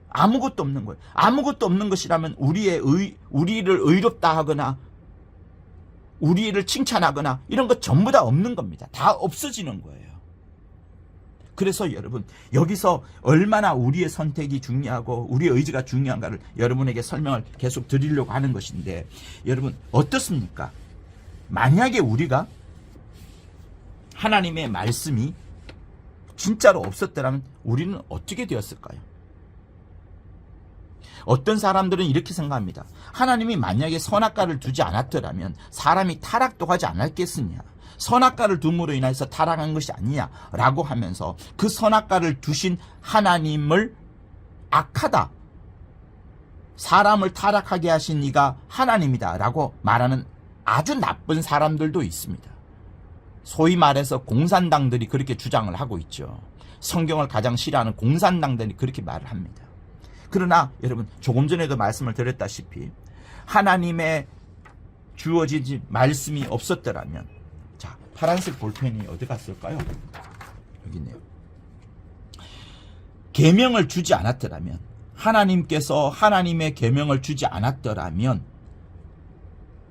아무것도 없는 거예요. 아무것도 없는 것이라면 우리를 의롭다 하거나 우리를 칭찬하거나 이런 것 전부 다 없는 겁니다. 다 없어지는 거예요. 그래서 여러분, 여기서 얼마나 우리의 선택이 중요하고 우리의 의지가 중요한가를 여러분에게 설명을 계속 드리려고 하는 것인데, 여러분 어떻습니까? 만약에 우리가 하나님의 말씀이 진짜로 없었더라면 우리는 어떻게 되었을까요? 어떤 사람들은 이렇게 생각합니다. 하나님이 만약에 선악과를 두지 않았더라면 사람이 타락도 하지 않았겠느냐, 선악과를 둠으로 인해서 타락한 것이 아니냐라고 하면서 그 선악과를 두신 하나님을 악하다, 사람을 타락하게 하신 이가 하나님이다 라고 말하는 아주 나쁜 사람들도 있습니다. 소위 말해서 공산당들이 그렇게 주장을 하고 있죠. 성경을 가장 싫어하는 공산당들이 그렇게 말을 합니다. 그러나 여러분, 조금 전에도 말씀을 드렸다시피 하나님의 주어진 말씀이 없었더라면, 자, 파란색 볼펜이 어디 갔을까요? 여기 있네요. 계명을 주지 않았더라면, 하나님께서 하나님의 계명을 주지 않았더라면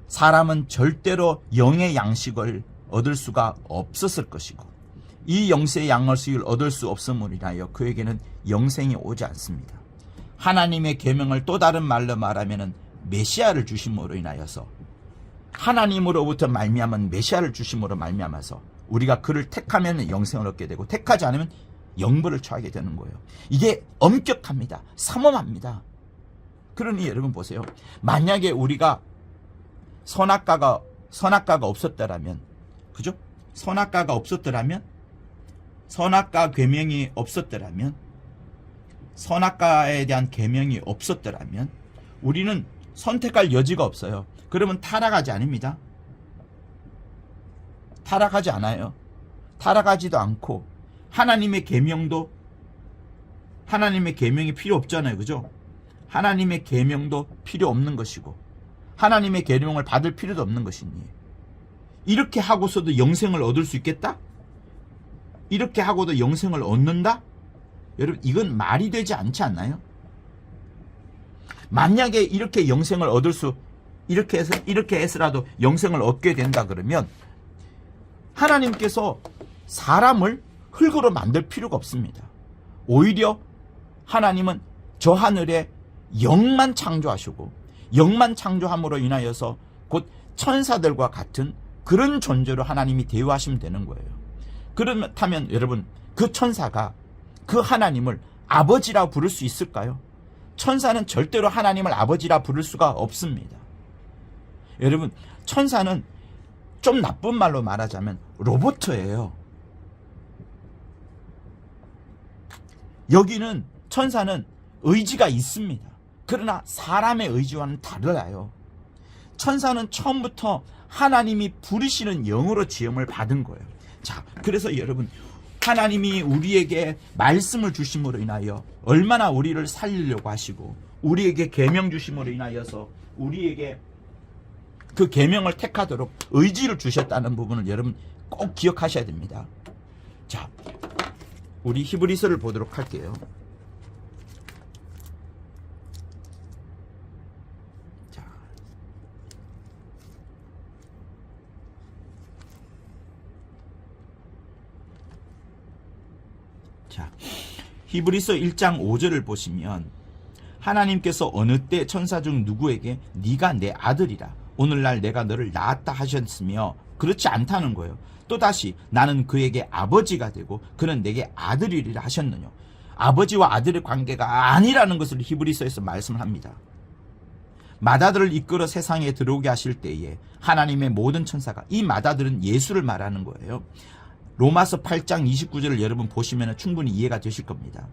사람은 절대로 영의 양식을 얻을 수가 없었을 것이고, 이 영세의 양식을 얻을 수 없음을 인하여 그에게는 영생이 오지 않습니다. 하나님의 계명을 또 다른 말로 말하면은 메시아를 주심으로 인하여서, 하나님으로부터 말미암은 메시아를 주심으로 말미암아서 우리가 그를 택하면 영생을 얻게 되고 택하지 않으면 영벌을 처하게 되는 거예요. 이게 엄격합니다. 삼엄합니다. 그러니 여러분 보세요. 만약에 우리가 선악과가 없었더라면, 그죠? 선악과 계명이 없었더라면, 선악과에 대한 계명이 없었더라면 우리는 선택할 여지가 없어요. 그러면 타락하지 않습니다. 타락하지 않아요. 타락하지도 않고 하나님의 계명이 필요 없잖아요. 그죠? 하나님의 계명도 필요 없는 것이고 하나님의 계명을 받을 필요도 없는 것이니, 이렇게 하고서도 영생을 얻을 수 있겠다? 이렇게 하고도 영생을 얻는다? 여러분, 이건 말이 되지 않지 않나요? 만약에 이렇게 영생을 이렇게 해서라도 영생을 얻게 된다 그러면 하나님께서 사람을 흙으로 만들 필요가 없습니다. 오히려 하나님은 저 하늘에 영만 창조하시고, 영만 창조함으로 인하여서 곧 천사들과 같은 그런 존재로 하나님이 대우하시면 되는 거예요. 그렇다면 여러분, 그 천사가 그 하나님을 아버지라 부를 수 있을까요? 천사는 절대로 하나님을 아버지라 부를 수가 없습니다. 여러분, 천사는 좀 나쁜 말로 말하자면 로봇이에요. 여기는 천사는 의지가 있습니다. 그러나 사람의 의지와는 달라요. 천사는 처음부터 하나님이 부르시는 영으로 지음을 받은 거예요. 자, 그래서 여러분, 하나님이 우리에게 말씀을 주심으로 인하여 얼마나 우리를 살리려고 하시고, 우리에게 계명 주심으로 인하여서 우리에게 그 계명을 택하도록 의지를 주셨다는 부분을 여러분 꼭 기억하셔야 됩니다. 자, 우리 히브리서를 보도록 할게요. 자, 히브리서 1장 5절을 보시면 하나님께서 어느 때 천사 중 누구에게 네가 내 아들이라 오늘날 내가 너를 낳았다 하셨으며 그렇지 않다는 거예요. 또다시 나는 그에게 아버지가 되고 그는 내게 아들이라 하셨느냐. 아버지와 아들의 관계가 아니라는 것을 히브리서에서 말씀합니다. 마다들을 이끌어 세상에 들어오게 하실 때에 하나님의 모든 천사가, 이 마다들은 예수를 말하는 거예요. 로마서 8장 29절을 여러분 보시면 충분히 이해가 되실 겁니다.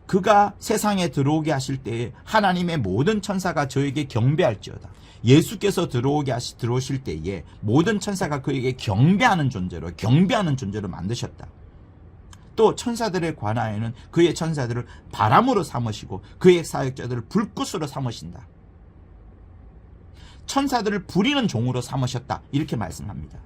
그가 세상에 들어오게 하실 때에 하나님의 모든 천사가 저에게 경배할지어다. 예수께서 들어오실 때에 모든 천사가 그에게 경배하는 존재로 만드셨다. 또 천사들에 관하여는 그의 천사들을 바람으로 삼으시고 그의 사역자들을 불꽃으로 삼으신다. 천사들을 부리는 종으로 삼으셨다. 이렇게 말씀합니다.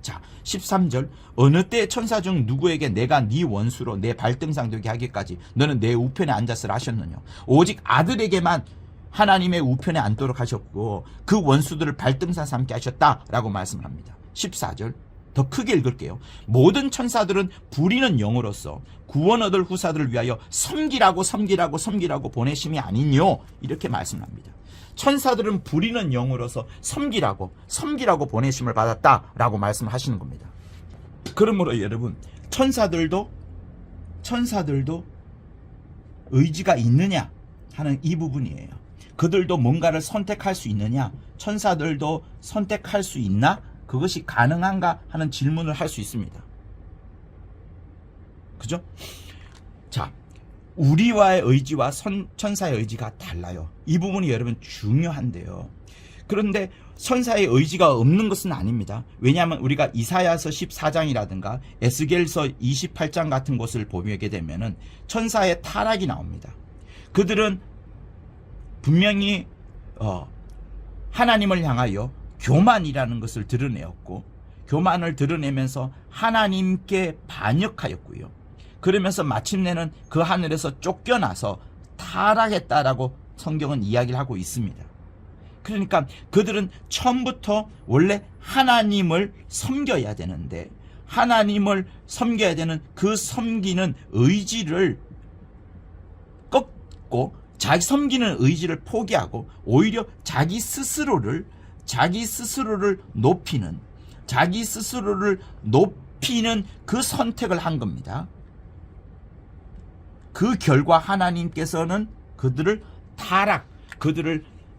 자, 13절 어느 때 천사 중 누구에게 내가 네 원수로 내 발등상 되게 하기까지 너는 내 우편에 앉았으라 하셨느냐. 오직 아들에게만 하나님의 우편에 앉도록 하셨고 그 원수들을 발등상 삼게 하셨다라고 말씀을 합니다. 14절 더 크게 읽을게요. 모든 천사들은 부리는 영으로서 구원 얻을 후사들을 위하여 섬기라고 보내심이 아니뇨. 이렇게 말씀합니다. 천사들은 부리는 영으로서 섬기라고 보내심을 받았다라고 말씀하시는 겁니다. 그러므로 여러분, 천사들도 의지가 있느냐 하는 이 부분이에요. 그들도 뭔가를 선택할 수 있느냐, 천사들도 선택할 수 있나, 그것이 가능한가 하는 질문을 할 수 있습니다. 그죠? 자, 우리와의 의지와 천사의 의지가 달라요. 이 부분이 여러분 중요한데요. 그런데 천사의 의지가 없는 것은 아닙니다. 왜냐하면 우리가 이사야서 14장이라든가 에스겔서 28장 같은 곳을 보게 되면은 천사의 타락이 나옵니다. 그들은 분명히 하나님을 향하여 교만이라는 것을 드러내었고, 교만을 드러내면서 하나님께 반역하였고요. 그러면서 마침내는 그 하늘에서 쫓겨나서 타락했다라고 성경은 이야기를 하고 있습니다. 그러니까 그들은 처음부터 원래 하나님을 섬겨야 되는데, 하나님을 섬겨야 되는 그 섬기는 의지를 없고 자기 섬기는 의지를 포기하고 오히려 자기 스스로를 높이는 그 선택을 한 겁니다. 그 결과 하나님께서는 그들을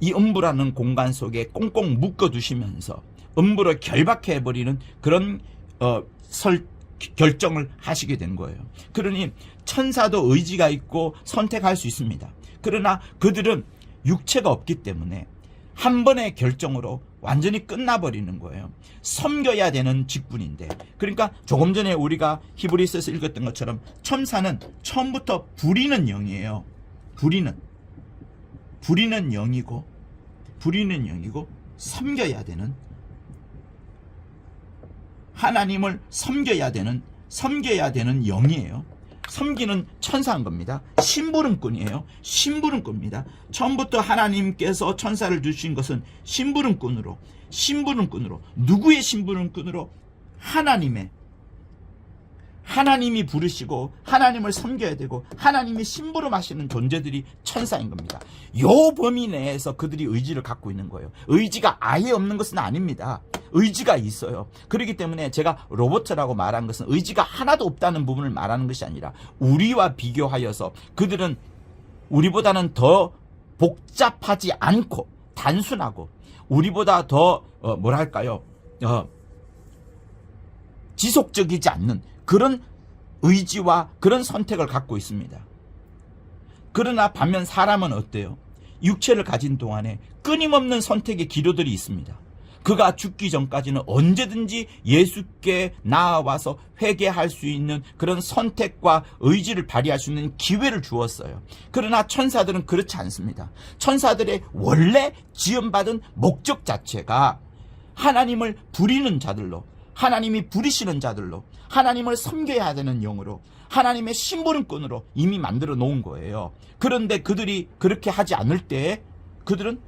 이 음부라는 공간 속에 꽁꽁 묶어두시면서 음부를 결박해버리는 그런 결정을 하시게 된 거예요. 그러니 천사도 의지가 있고 선택할 수 있습니다. 그러나 그들은 육체가 없기 때문에 한 번의 결정으로 완전히 끝나버리는 거예요. 섬겨야 되는 직분인데, 그러니까 조금 전에 우리가 히브리서에서 읽었던 것처럼 천사는 처음부터 부리는 영이에요. 부리는 영이고 섬겨야 되는, 하나님을 섬겨야 되는 영이에요. 섬기는 천사인 겁니다. 심부름꾼이에요. 심부름꾼입니다. 처음부터 하나님께서 천사를 주신 것은 심부름꾼으로, 누구의 심부름꾼으로? 하나님이 부르시고 하나님을 섬겨야 되고 하나님이 심부름하시는 존재들이 천사인 겁니다. 요 범위 내에서 그들이 의지를 갖고 있는 거예요. 의지가 아예 없는 것은 아닙니다. 의지가 있어요. 그렇기 때문에 제가 로봇이라고 말한 것은 의지가 하나도 없다는 부분을 말하는 것이 아니라 우리와 비교하여서 그들은 우리보다는 더 복잡하지 않고 단순하고 우리보다 더 지속적이지 않는 그런 의지와 그런 선택을 갖고 있습니다. 그러나 반면 사람은 어때요? 육체를 가진 동안에 끊임없는 선택의 기로들이 있습니다. 그가 죽기 전까지는 언제든지 예수께 나아와서 회개할 수 있는 그런 선택과 의지를 발휘할 수 있는 기회를 주었어요. 그러나 천사들은 그렇지 않습니다. 천사들의 원래 지음받은 목적 자체가 하나님을 부리는 자들로, 하나님이 부리시는 자들로, 하나님을 섬겨야 되는 영으로, 하나님의 심부름꾼으로 이미 만들어 놓은 거예요. 그런데 그들이 그렇게 하지 않을 때 그들은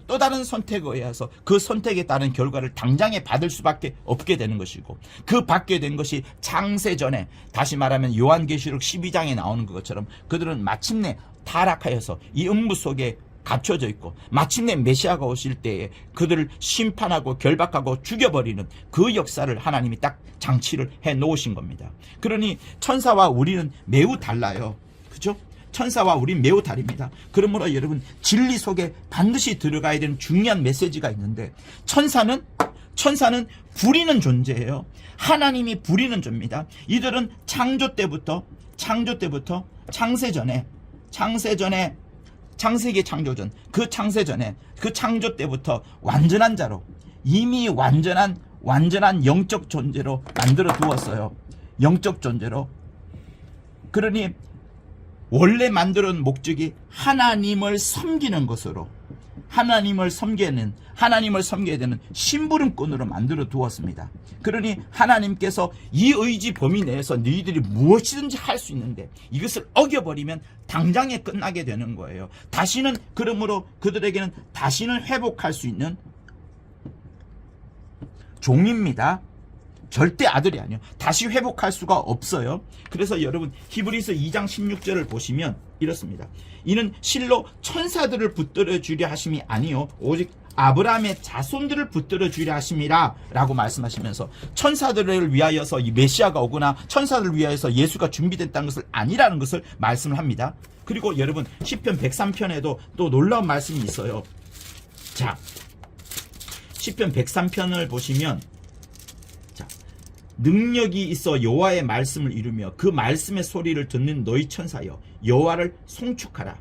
또 다른 선택에 의해서 그 선택에 따른 결과를 당장에 받을 수밖에 없게 되는 것이고, 그 받게 된 것이 창세전에, 다시 말하면 요한계시록 12장에 나오는 것처럼 그들은 마침내 타락하여서 이 음부 속에 갇혀져 있고 마침내 메시아가 오실 때에 그들을 심판하고 결박하고 죽여버리는 그 역사를 하나님이 딱 장치를 해 놓으신 겁니다. 그러니 천사와 우리는 매우 달라요. 그죠? 천사와 우린 매우 다릅니다. 그러므로 여러분, 진리 속에 반드시 들어가야 되는 중요한 메시지가 있는데, 천사는 부리는 존재예요. 하나님이 부리는 존입니다. 이들은 창조 때부터 창세기 창조전, 그 창세전에, 그 창조 때부터 완전한 자로, 이미 완전한 영적 존재로 만들어 두었어요. 영적 존재로. 그러니 원래 만들어 놓은 목적이 하나님을 섬기는 것으로, 하나님을 섬겨야 되는 심부름꾼으로 만들어 두었습니다. 그러니 하나님께서 이 의지 범위 내에서 너희들이 무엇이든지 할 수 있는데 이것을 어겨버리면 당장에 끝나게 되는 거예요. 다시는, 그러므로 그들에게는 다시는 회복할 수 있는 종입니다. 절대 아들이 아니에요. 다시 회복할 수가 없어요. 그래서 여러분, 히브리서 2장 16절을 보시면 이렇습니다. 이는 실로 천사들을 붙들어 주려 하심이 아니요 오직 아브라함의 자손들을 붙들어 주려 하심이라 라고 말씀하시면서, 천사들을 위하여서 이 메시아가 오거나 천사들을 위하여서 예수가 준비됐다는 것을 아니라는 것을 말씀을 합니다. 그리고 여러분, 시편 103편에도 또 놀라운 말씀이 있어요. 자, 시편 103편을 보시면, 능력이 있어 여호와의 말씀을 이루며 그 말씀의 소리를 듣는 너희 천사여, 여호와를 송축하라.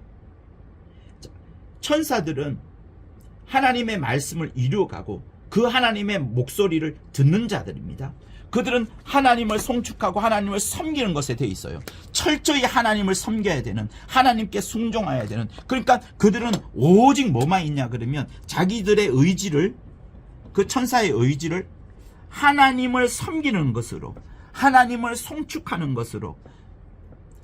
천사들은 하나님의 말씀을 이루어가고 그 하나님의 목소리를 듣는 자들입니다. 그들은 하나님을 송축하고 하나님을 섬기는 것에 되어 있어요. 철저히 하나님을 섬겨야 되는, 하나님께 순종해야 되는. 그러니까 그들은 오직 뭐만 있냐 그러면 자기들의 의지를, 그 천사의 의지를 하나님을 섬기는 것으로, 하나님을 송축하는 것으로,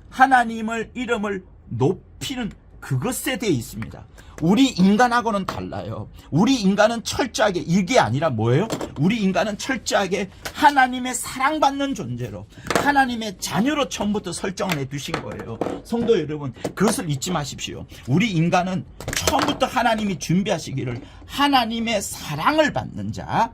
하나님을 이름을 높이는 그것에 대해 있습니다. 우리 인간하고는 달라요. 우리 인간은 철저하게, 이게 아니라 뭐예요? 우리 인간은 철저하게 하나님의 사랑받는 존재로, 하나님의 자녀로 처음부터 설정을 해두신 거예요. 성도 여러분, 그것을 잊지 마십시오. 우리 인간은 처음부터 하나님이 준비하시기를 하나님의 사랑을 받는 자,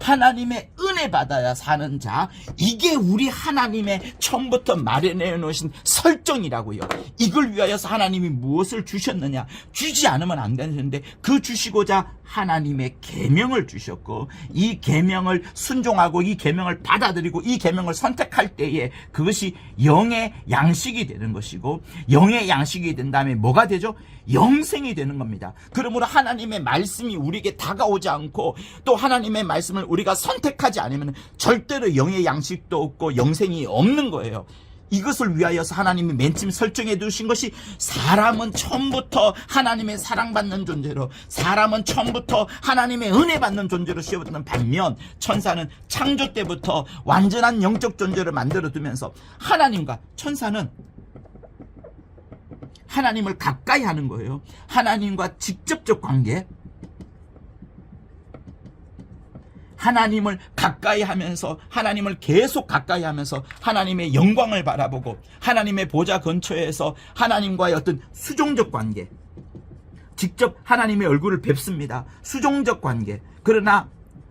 하나님의 은혜 받아야 사는 자, 이게 우리 하나님의 처음부터 마련해 놓으신 설정이라고요. 이걸 위하여서 하나님이 무엇을 주셨느냐? 주지 않으면 안 되는데 그 주시고자 하나님의 계명을 주셨고, 이 계명을 순종하고 이 계명을 받아들이고 이 계명을 선택할 때에 그것이 영의 양식이 되는 것이고, 영의 양식이 된 다음에 뭐가 되죠? 영생이 되는 겁니다. 그러므로 하나님의 말씀이 우리에게 다가오지 않고 또 하나님의 말씀을 우리가 선택하지 않으면 절대로 영의 양식도 없고 영생이 없는 거예요. 이것을 위하여서 하나님이 맨 처음 설정해 두신 것이 사람은 처음부터 하나님의 사랑받는 존재로, 사람은 처음부터 하나님의 은혜 받는 존재로 씌워두는 반면, 천사는 창조 때부터 완전한 영적 존재를 만들어 두면서 하나님과 천사는 하나님을 가까이 하는 거예요. 하나님과 직접적 관계, 하나님을 가까이 하면서, 하나님을 계속 가까이 하면서 하나님의 영광을 바라보고 하나님의 보좌 근처에서 하나님과의 어떤 수종적 관계, 직접 하나님의 얼굴을 뵙습니다. 수종적 관계. 그러나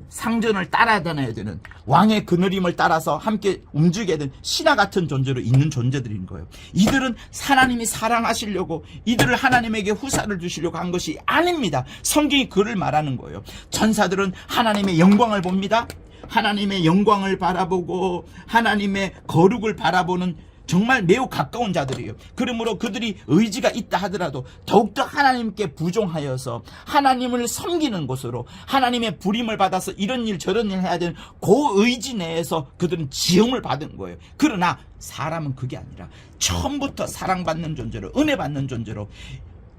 상전을 따라다녀야 되는, 왕의 그늘임을 따라서 함께 움직여야 되는 신하 같은 존재로 있는 존재들인 거예요. 이들은 하나님이 사랑하시려고, 이들을 하나님에게 후사를 주시려고 한 것이 아닙니다. 성경이 그를 말하는 거예요. 천사들은 하나님의 영광을 봅니다. 하나님의 영광을 바라보고 하나님의 거룩을 바라보는 정말 매우 가까운 자들이에요. 그러므로 그들이 의지가 있다 하더라도 더욱더 하나님께 부종하여서 하나님을 섬기는 곳으로, 하나님의 부림을 받아서 이런 일 저런 일 해야 되는 그 의지 내에서 그들은 지음을 받은 거예요. 그러나 사람은 그게 아니라 처음부터 사랑받는 존재로, 은혜 받는 존재로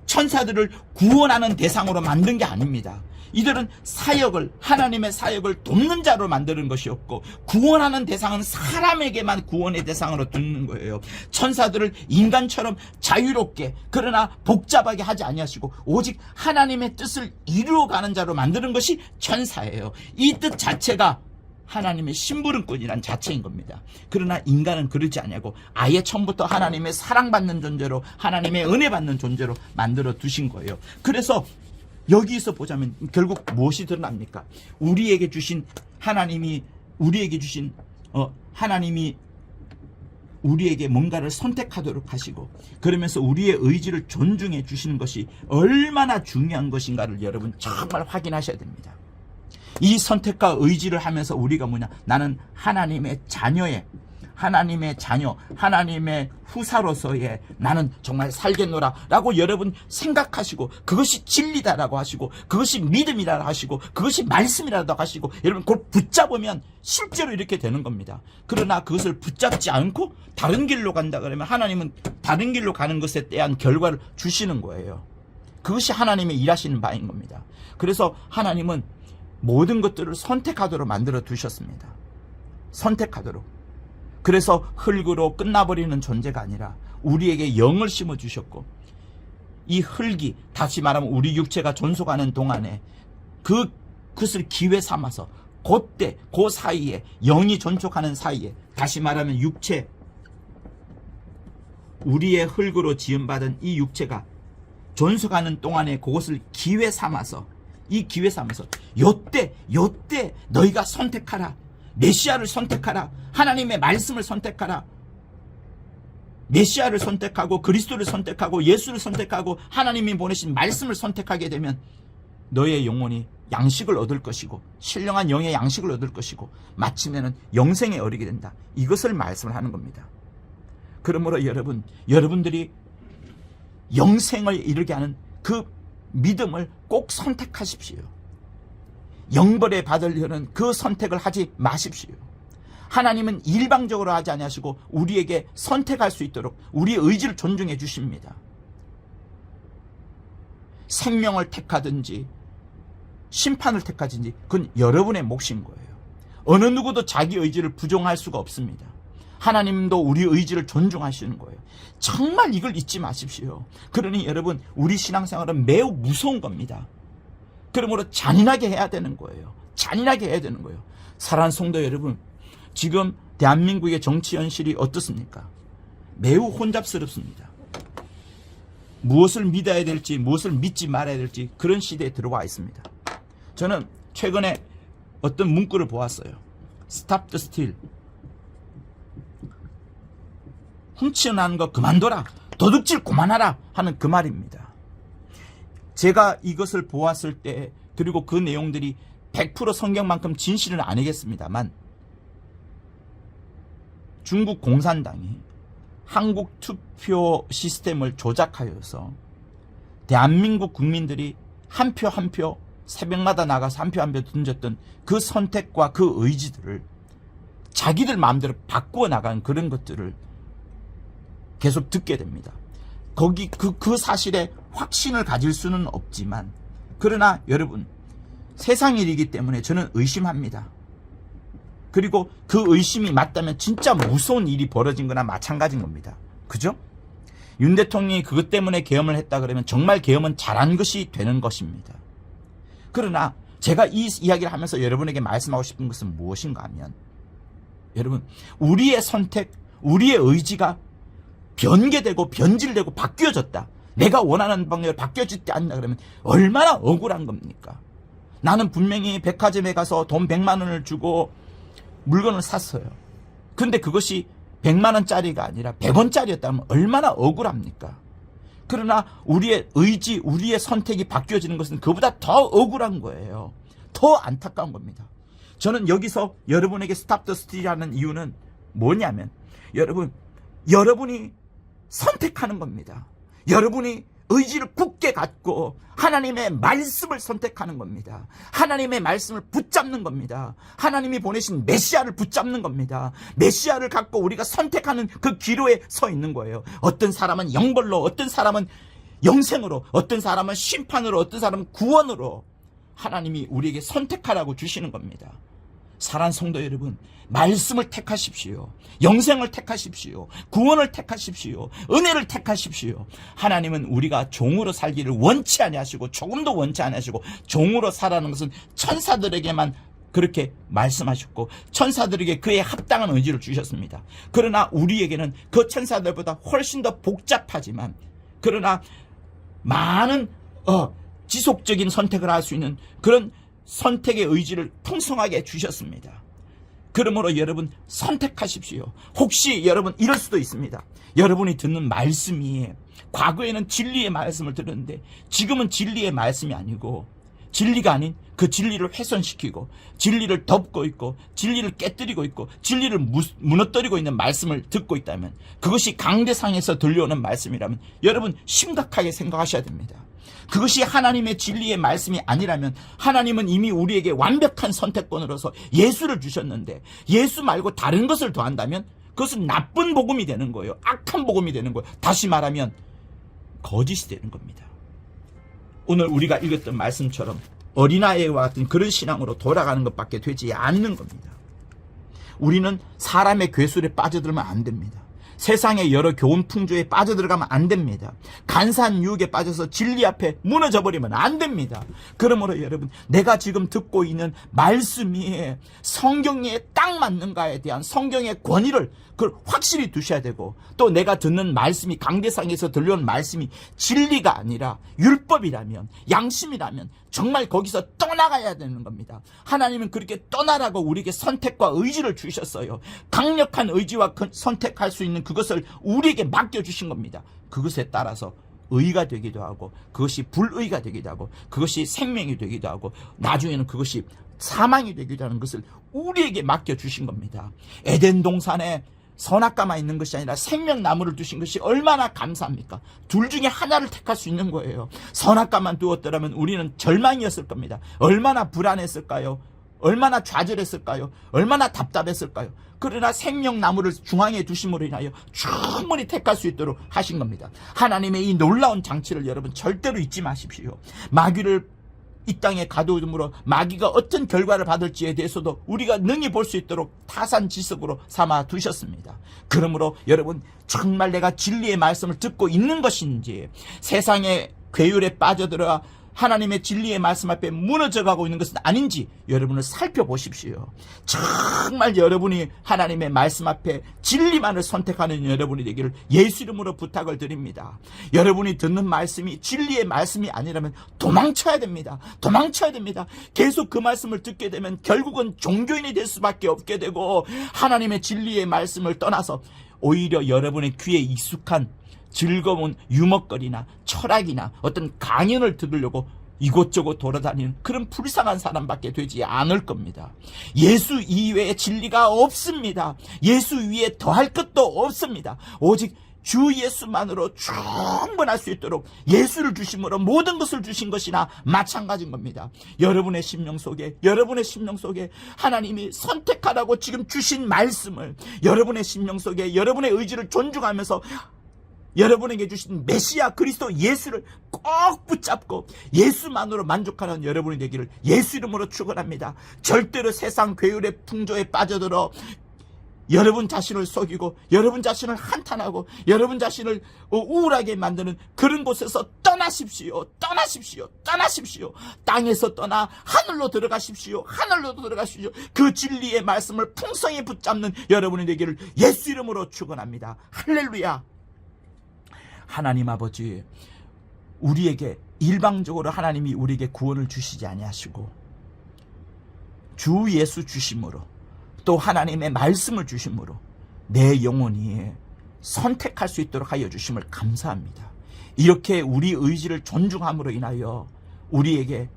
천사들을 구원하는 대상으로 만든 게 아닙니다. 이들은 사역을, 하나님의 사역을 돕는 자로 만드는 것이었고, 구원하는 대상은 사람에게만 구원의 대상으로 두는 거예요. 천사들을 인간처럼 자유롭게, 그러나 복잡하게 하지 아니하시고 오직 하나님의 뜻을 이루어가는 자로 만드는 것이 천사예요. 이 뜻 자체가 하나님의 심부름꾼이란 자체인 겁니다. 그러나 인간은 그러지 아니하고 아예 처음부터 하나님의 사랑받는 존재로, 하나님의 은혜 받는 존재로 만들어 두신 거예요. 그래서 여기서 보자면 결국 무엇이 드러납니까? 우리에게 주신 하나님이, 우리에게 주신 하나님이 우리에게 뭔가를 선택하도록 하시고, 그러면서 우리의 의지를 존중해 주시는 것이 얼마나 중요한 것인가를 여러분 정말 확인하셔야 됩니다. 이 선택과 의지를 하면서 우리가 뭐냐, 나는 하나님의 자녀의, 하나님의 자녀, 하나님의 후사로서의 나는 정말 살겠노라 라고 여러분 생각하시고, 그것이 진리다라고 하시고, 그것이 믿음이라고 하시고, 그것이 말씀이라고 하시고, 여러분 그걸 붙잡으면 실제로 이렇게 되는 겁니다. 그러나 그것을 붙잡지 않고 다른 길로 간다 그러면 하나님은 다른 길로 가는 것에 대한 결과를 주시는 거예요. 그것이 하나님의 일하시는 바인 겁니다. 그래서 하나님은 모든 것들을 선택하도록 만들어 두셨습니다. 선택하도록. 그래서 흙으로 끝나버리는 존재가 아니라 우리에게 영을 심어주셨고, 이 흙이, 다시 말하면 우리 육체가 존속하는 동안에 그것을 기회 삼아서 그때 그 사이에, 영이 존속하는 사이에, 다시 말하면 육체, 우리의 흙으로 지음받은 이 육체가 존속하는 동안에 그것을 기회 삼아서, 이 기회 삼아서 요때 너희가 선택하라. 메시아를 선택하라. 하나님의 말씀을 선택하라. 메시아를 선택하고 그리스도를 선택하고 예수를 선택하고 하나님이 보내신 말씀을 선택하게 되면 너의 영혼이 양식을 얻을 것이고, 신령한 영의 양식을 얻을 것이고, 마침내는 영생에 이르게 된다. 이것을 말씀을 하는 겁니다. 그러므로 여러분들이 영생을 이루게 하는 그 믿음을 꼭 선택하십시오. 영벌에 받으려는 그 선택을 하지 마십시오. 하나님은 일방적으로 하지 아니하시고 우리에게 선택할 수 있도록 우리의 의지를 존중해 주십니다. 생명을 택하든지 심판을 택하든지 그건 여러분의 몫인 거예요. 어느 누구도 자기 의지를 부정할 수가 없습니다. 하나님도 우리 의지를 존중하시는 거예요. 정말 이걸 잊지 마십시오. 그러니 여러분, 우리 신앙생활은 매우 무서운 겁니다. 그러므로 잔인하게 해야 되는 거예요. 잔인하게 해야 되는 거예요. 사랑하는 성도 여러분, 지금 대한민국의 정치 현실이 어떻습니까? 매우 혼잡스럽습니다. 무엇을 믿어야 될지, 무엇을 믿지 말아야 될지 그런 시대에 들어와 있습니다. 저는 최근에 어떤 문구를 보았어요. Stop the steal. 훔쳐나는 거 그만둬라. 도둑질 그만하라 하는 그 말입니다. 제가 이것을 보았을 때, 그리고 그 내용들이 100% 성경만큼 진실은 아니겠습니다만, 중국 공산당이 한국 투표 시스템을 조작하여서 대한민국 국민들이 한 표 한 표 새벽마다 나가서 한 표 한 표 던졌던 그 선택과 그 의지들을 자기들 마음대로 바꾸어 나간 그런 것들을 계속 듣게 됩니다. 거기 그 사실에 확신을 가질 수는 없지만, 그러나 여러분, 세상 일이기 때문에 저는 의심합니다. 그리고 그 의심이 맞다면 진짜 무서운 일이 벌어진 거나 마찬가지인 겁니다. 그죠? 윤 대통령이 그것 때문에 계엄을 했다 그러면 정말 계엄은 잘한 것이 되는 것입니다. 그러나 제가 이 이야기를 하면서 여러분에게 말씀하고 싶은 것은 무엇인가 하면, 여러분, 우리의 선택, 우리의 의지가 변개되고 변질되고 바뀌어졌다. 내가 원하는 방향으로 바뀌어지지 않나 그러면 얼마나 억울한 겁니까? 나는 분명히 백화점에 가서 돈 100만 원을 주고 물건을 샀어요. 근데 그것이 100만 원짜리가 아니라 100원짜리였다면 얼마나 억울합니까? 그러나 우리의 의지, 우리의 선택이 바뀌어지는 것은 그보다 더 억울한 거예요. 더 안타까운 겁니다. 저는 여기서 여러분에게 스탑 더 스틸이라는 이유는 뭐냐면, 여러분이 선택하는 겁니다. 여러분이 의지를 굳게 갖고 하나님의 말씀을 선택하는 겁니다. 하나님의 말씀을 붙잡는 겁니다. 하나님이 보내신 메시아를 붙잡는 겁니다. 메시아를 갖고 우리가 선택하는 그 기로에 서 있는 거예요. 어떤 사람은 영벌로, 어떤 사람은 영생으로, 어떤 사람은 심판으로, 어떤 사람은 구원으로 하나님이 우리에게 선택하라고 주시는 겁니다. 사랑하는 성도 여러분, 말씀을 택하십시오. 영생을 택하십시오. 구원을 택하십시오. 은혜를 택하십시오. 하나님은 우리가 종으로 살기를 원치 아니하시고, 조금도 원치 아니하시고, 종으로 살아가는 것은 천사들에게만 그렇게 말씀하셨고, 천사들에게 그에 합당한 의지를 주셨습니다. 그러나 우리에게는 그 천사들보다 훨씬 더 복잡하지만, 그러나 많은 지속적인 선택을 할 수 있는 그런 선택의 의지를 풍성하게 주셨습니다. 그러므로 여러분, 선택하십시오. 혹시 여러분 이럴 수도 있습니다. 여러분이 듣는 말씀이 과거에는 진리의 말씀을 들었는데 지금은 진리의 말씀이 아니고, 진리가 아닌 그 진리를 훼손시키고 진리를 덮고 있고 진리를 깨뜨리고 있고 진리를 무너뜨리고 있는 말씀을 듣고 있다면, 그것이 강대상에서 들려오는 말씀이라면 여러분 심각하게 생각하셔야 됩니다. 그것이 하나님의 진리의 말씀이 아니라면, 하나님은 이미 우리에게 완벽한 선택권으로서 예수를 주셨는데 예수 말고 다른 것을 더한다면 그것은 나쁜 복음이 되는 거예요. 악한 복음이 되는 거예요. 다시 말하면 거짓이 되는 겁니다. 오늘 우리가 읽었던 말씀처럼 어린아이와 같은 그런 신앙으로 돌아가는 것밖에 되지 않는 겁니다. 우리는 사람의 괴술에 빠져들면 안 됩니다. 세상의 여러 교훈 풍조에 빠져들어가면 안 됩니다. 간사한 유혹에 빠져서 진리 앞에 무너져버리면 안 됩니다. 그러므로 여러분, 내가 지금 듣고 있는 말씀이 성경에 딱 맞는가에 대한 성경의 권위를 그걸 확실히 두셔야 되고, 또 내가 듣는 말씀이, 강대상에서 들려오는 말씀이 진리가 아니라 율법이라면, 양심이라면 정말 거기서 떠나가야 되는 겁니다. 하나님은 그렇게 떠나라고 우리에게 선택과 의지를 주셨어요. 강력한 의지와 선택할 수 있는 그것을 우리에게 맡겨주신 겁니다. 그것에 따라서 의가 되기도 하고, 그것이 불의가 되기도 하고, 그것이 생명이 되기도 하고, 나중에는 그것이 사망이 되기도 하는 것을 우리에게 맡겨주신 겁니다. 에덴 동산에 선악과만 있는 것이 아니라 생명나무를 두신 것이 얼마나 감사합니까? 둘 중에 하나를 택할 수 있는 거예요. 선악과만 두었더라면 우리는 절망이었을 겁니다. 얼마나 불안했을까요? 얼마나 좌절했을까요? 얼마나 답답했을까요? 그러나 생명나무를 중앙에 두심으로 인하여 충분히 택할 수 있도록 하신 겁니다. 하나님의 이 놀라운 장치를 여러분 절대로 잊지 마십시오. 마귀를 이 땅에 가두므로 마귀가 어떤 결과를 받을지에 대해서도 우리가 능히 볼 수 있도록 타산지석으로 삼아 두셨습니다. 그러므로 여러분, 정말 내가 진리의 말씀을 듣고 있는 것인지, 세상의 괴율에 빠져들어 하나님의 진리의 말씀 앞에 무너져가고 있는 것은 아닌지 여러분을 살펴보십시오. 정말 여러분이 하나님의 말씀 앞에 진리만을 선택하는 여러분이 되기를 예수 이름으로 부탁을 드립니다. 여러분이 듣는 말씀이 진리의 말씀이 아니라면 도망쳐야 됩니다. 도망쳐야 됩니다. 계속 그 말씀을 듣게 되면 결국은 종교인이 될 수밖에 없게 되고, 하나님의 진리의 말씀을 떠나서 오히려 여러분의 귀에 익숙한 즐거운 유머거리나 철학이나 어떤 강연을 들으려고 이곳저곳 돌아다니는 그런 불쌍한 사람밖에 되지 않을 겁니다. 예수 이외에 진리가 없습니다. 예수 위에 더할 것도 없습니다. 오직 주 예수만으로 충분할 수 있도록 예수를 주심으로 모든 것을 주신 것이나 마찬가지인 겁니다. 여러분의 심령 속에 하나님이 선택하라고 지금 주신 말씀을, 여러분의 심령 속에 여러분의 의지를 존중하면서 여러분에게 주신 메시아 그리스도 예수를 꼭 붙잡고 예수만으로 만족하는 여러분이 되기를 예수 이름으로 축원합니다. 절대로 세상 괴율의 풍조에 빠져들어 여러분 자신을 속이고 여러분 자신을 한탄하고 여러분 자신을 우울하게 만드는 그런 곳에서 떠나십시오. 땅에서 떠나 하늘로 들어가십시오. 그 진리의 말씀을 풍성히 붙잡는 여러분이 되기를 예수 이름으로 축원합니다. 할렐루야. 하나님 아버지, 우리에게 일방적으로 하나님이 우리에게 구원을 주시지 아니하시고 주 예수 주심으로 또 하나님의 말씀을 주심으로 내 영혼이 선택할 수 있도록 하여 주심을 감사합니다. 이렇게 우리 의지를 존중함으로 인하여 우리에게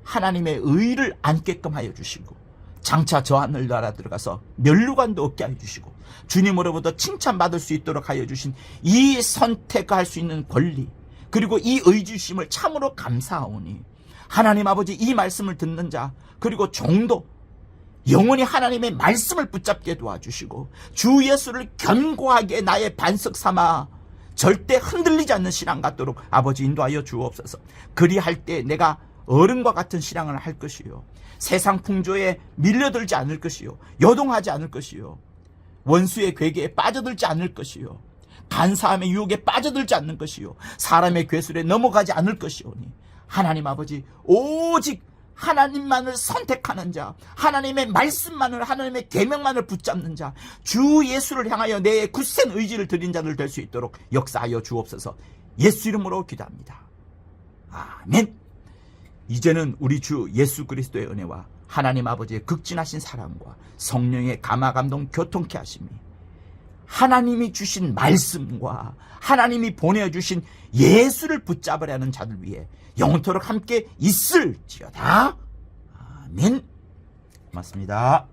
하나님의 의를 안게끔 하여 주시고 장차 저 하늘 나라 들어가서 면류관도 얻게 하여 주시고 주님으로부터 칭찬받을 수 있도록 하여 주신 이 선택할 수 있는 권리, 그리고 이 의지심을 참으로 감사하오니 하나님 아버지, 이 말씀을 듣는 자 그리고 종도 영원히 하나님의 말씀을 붙잡게 도와주시고 주 예수를 견고하게 나의 반석 삼아 절대 흔들리지 않는 신앙 갖도록 아버지 인도하여 주옵소서. 그리할 때 내가 어른과 같은 신앙을 할 것이요, 세상 풍조에 밀려들지 않을 것이요, 요동하지 않을 것이요, 원수의 괴계에 빠져들지 않을 것이요, 간사함의 유혹에 빠져들지 않는 것이요, 사람의 괴술에 넘어가지 않을 것이오니 하나님 아버지, 오직 하나님만을 선택하는 자, 하나님의 말씀만을, 하나님의 계명만을 붙잡는 자, 주 예수를 향하여 내 굳센 의지를 드린 자들 될 수 있도록 역사하여 주옵소서. 예수 이름으로 기도합니다. 아멘. 이제는 우리 주 예수 그리스도의 은혜와 하나님 아버지의 극진하신 사랑과 성령의 감화 감동 교통케 하심이 하나님이 주신 말씀과 하나님이 보내주신 예수를 붙잡으려 하는 자들 위해 영원토록 함께 있을지어다. 아멘. 고맙습니다.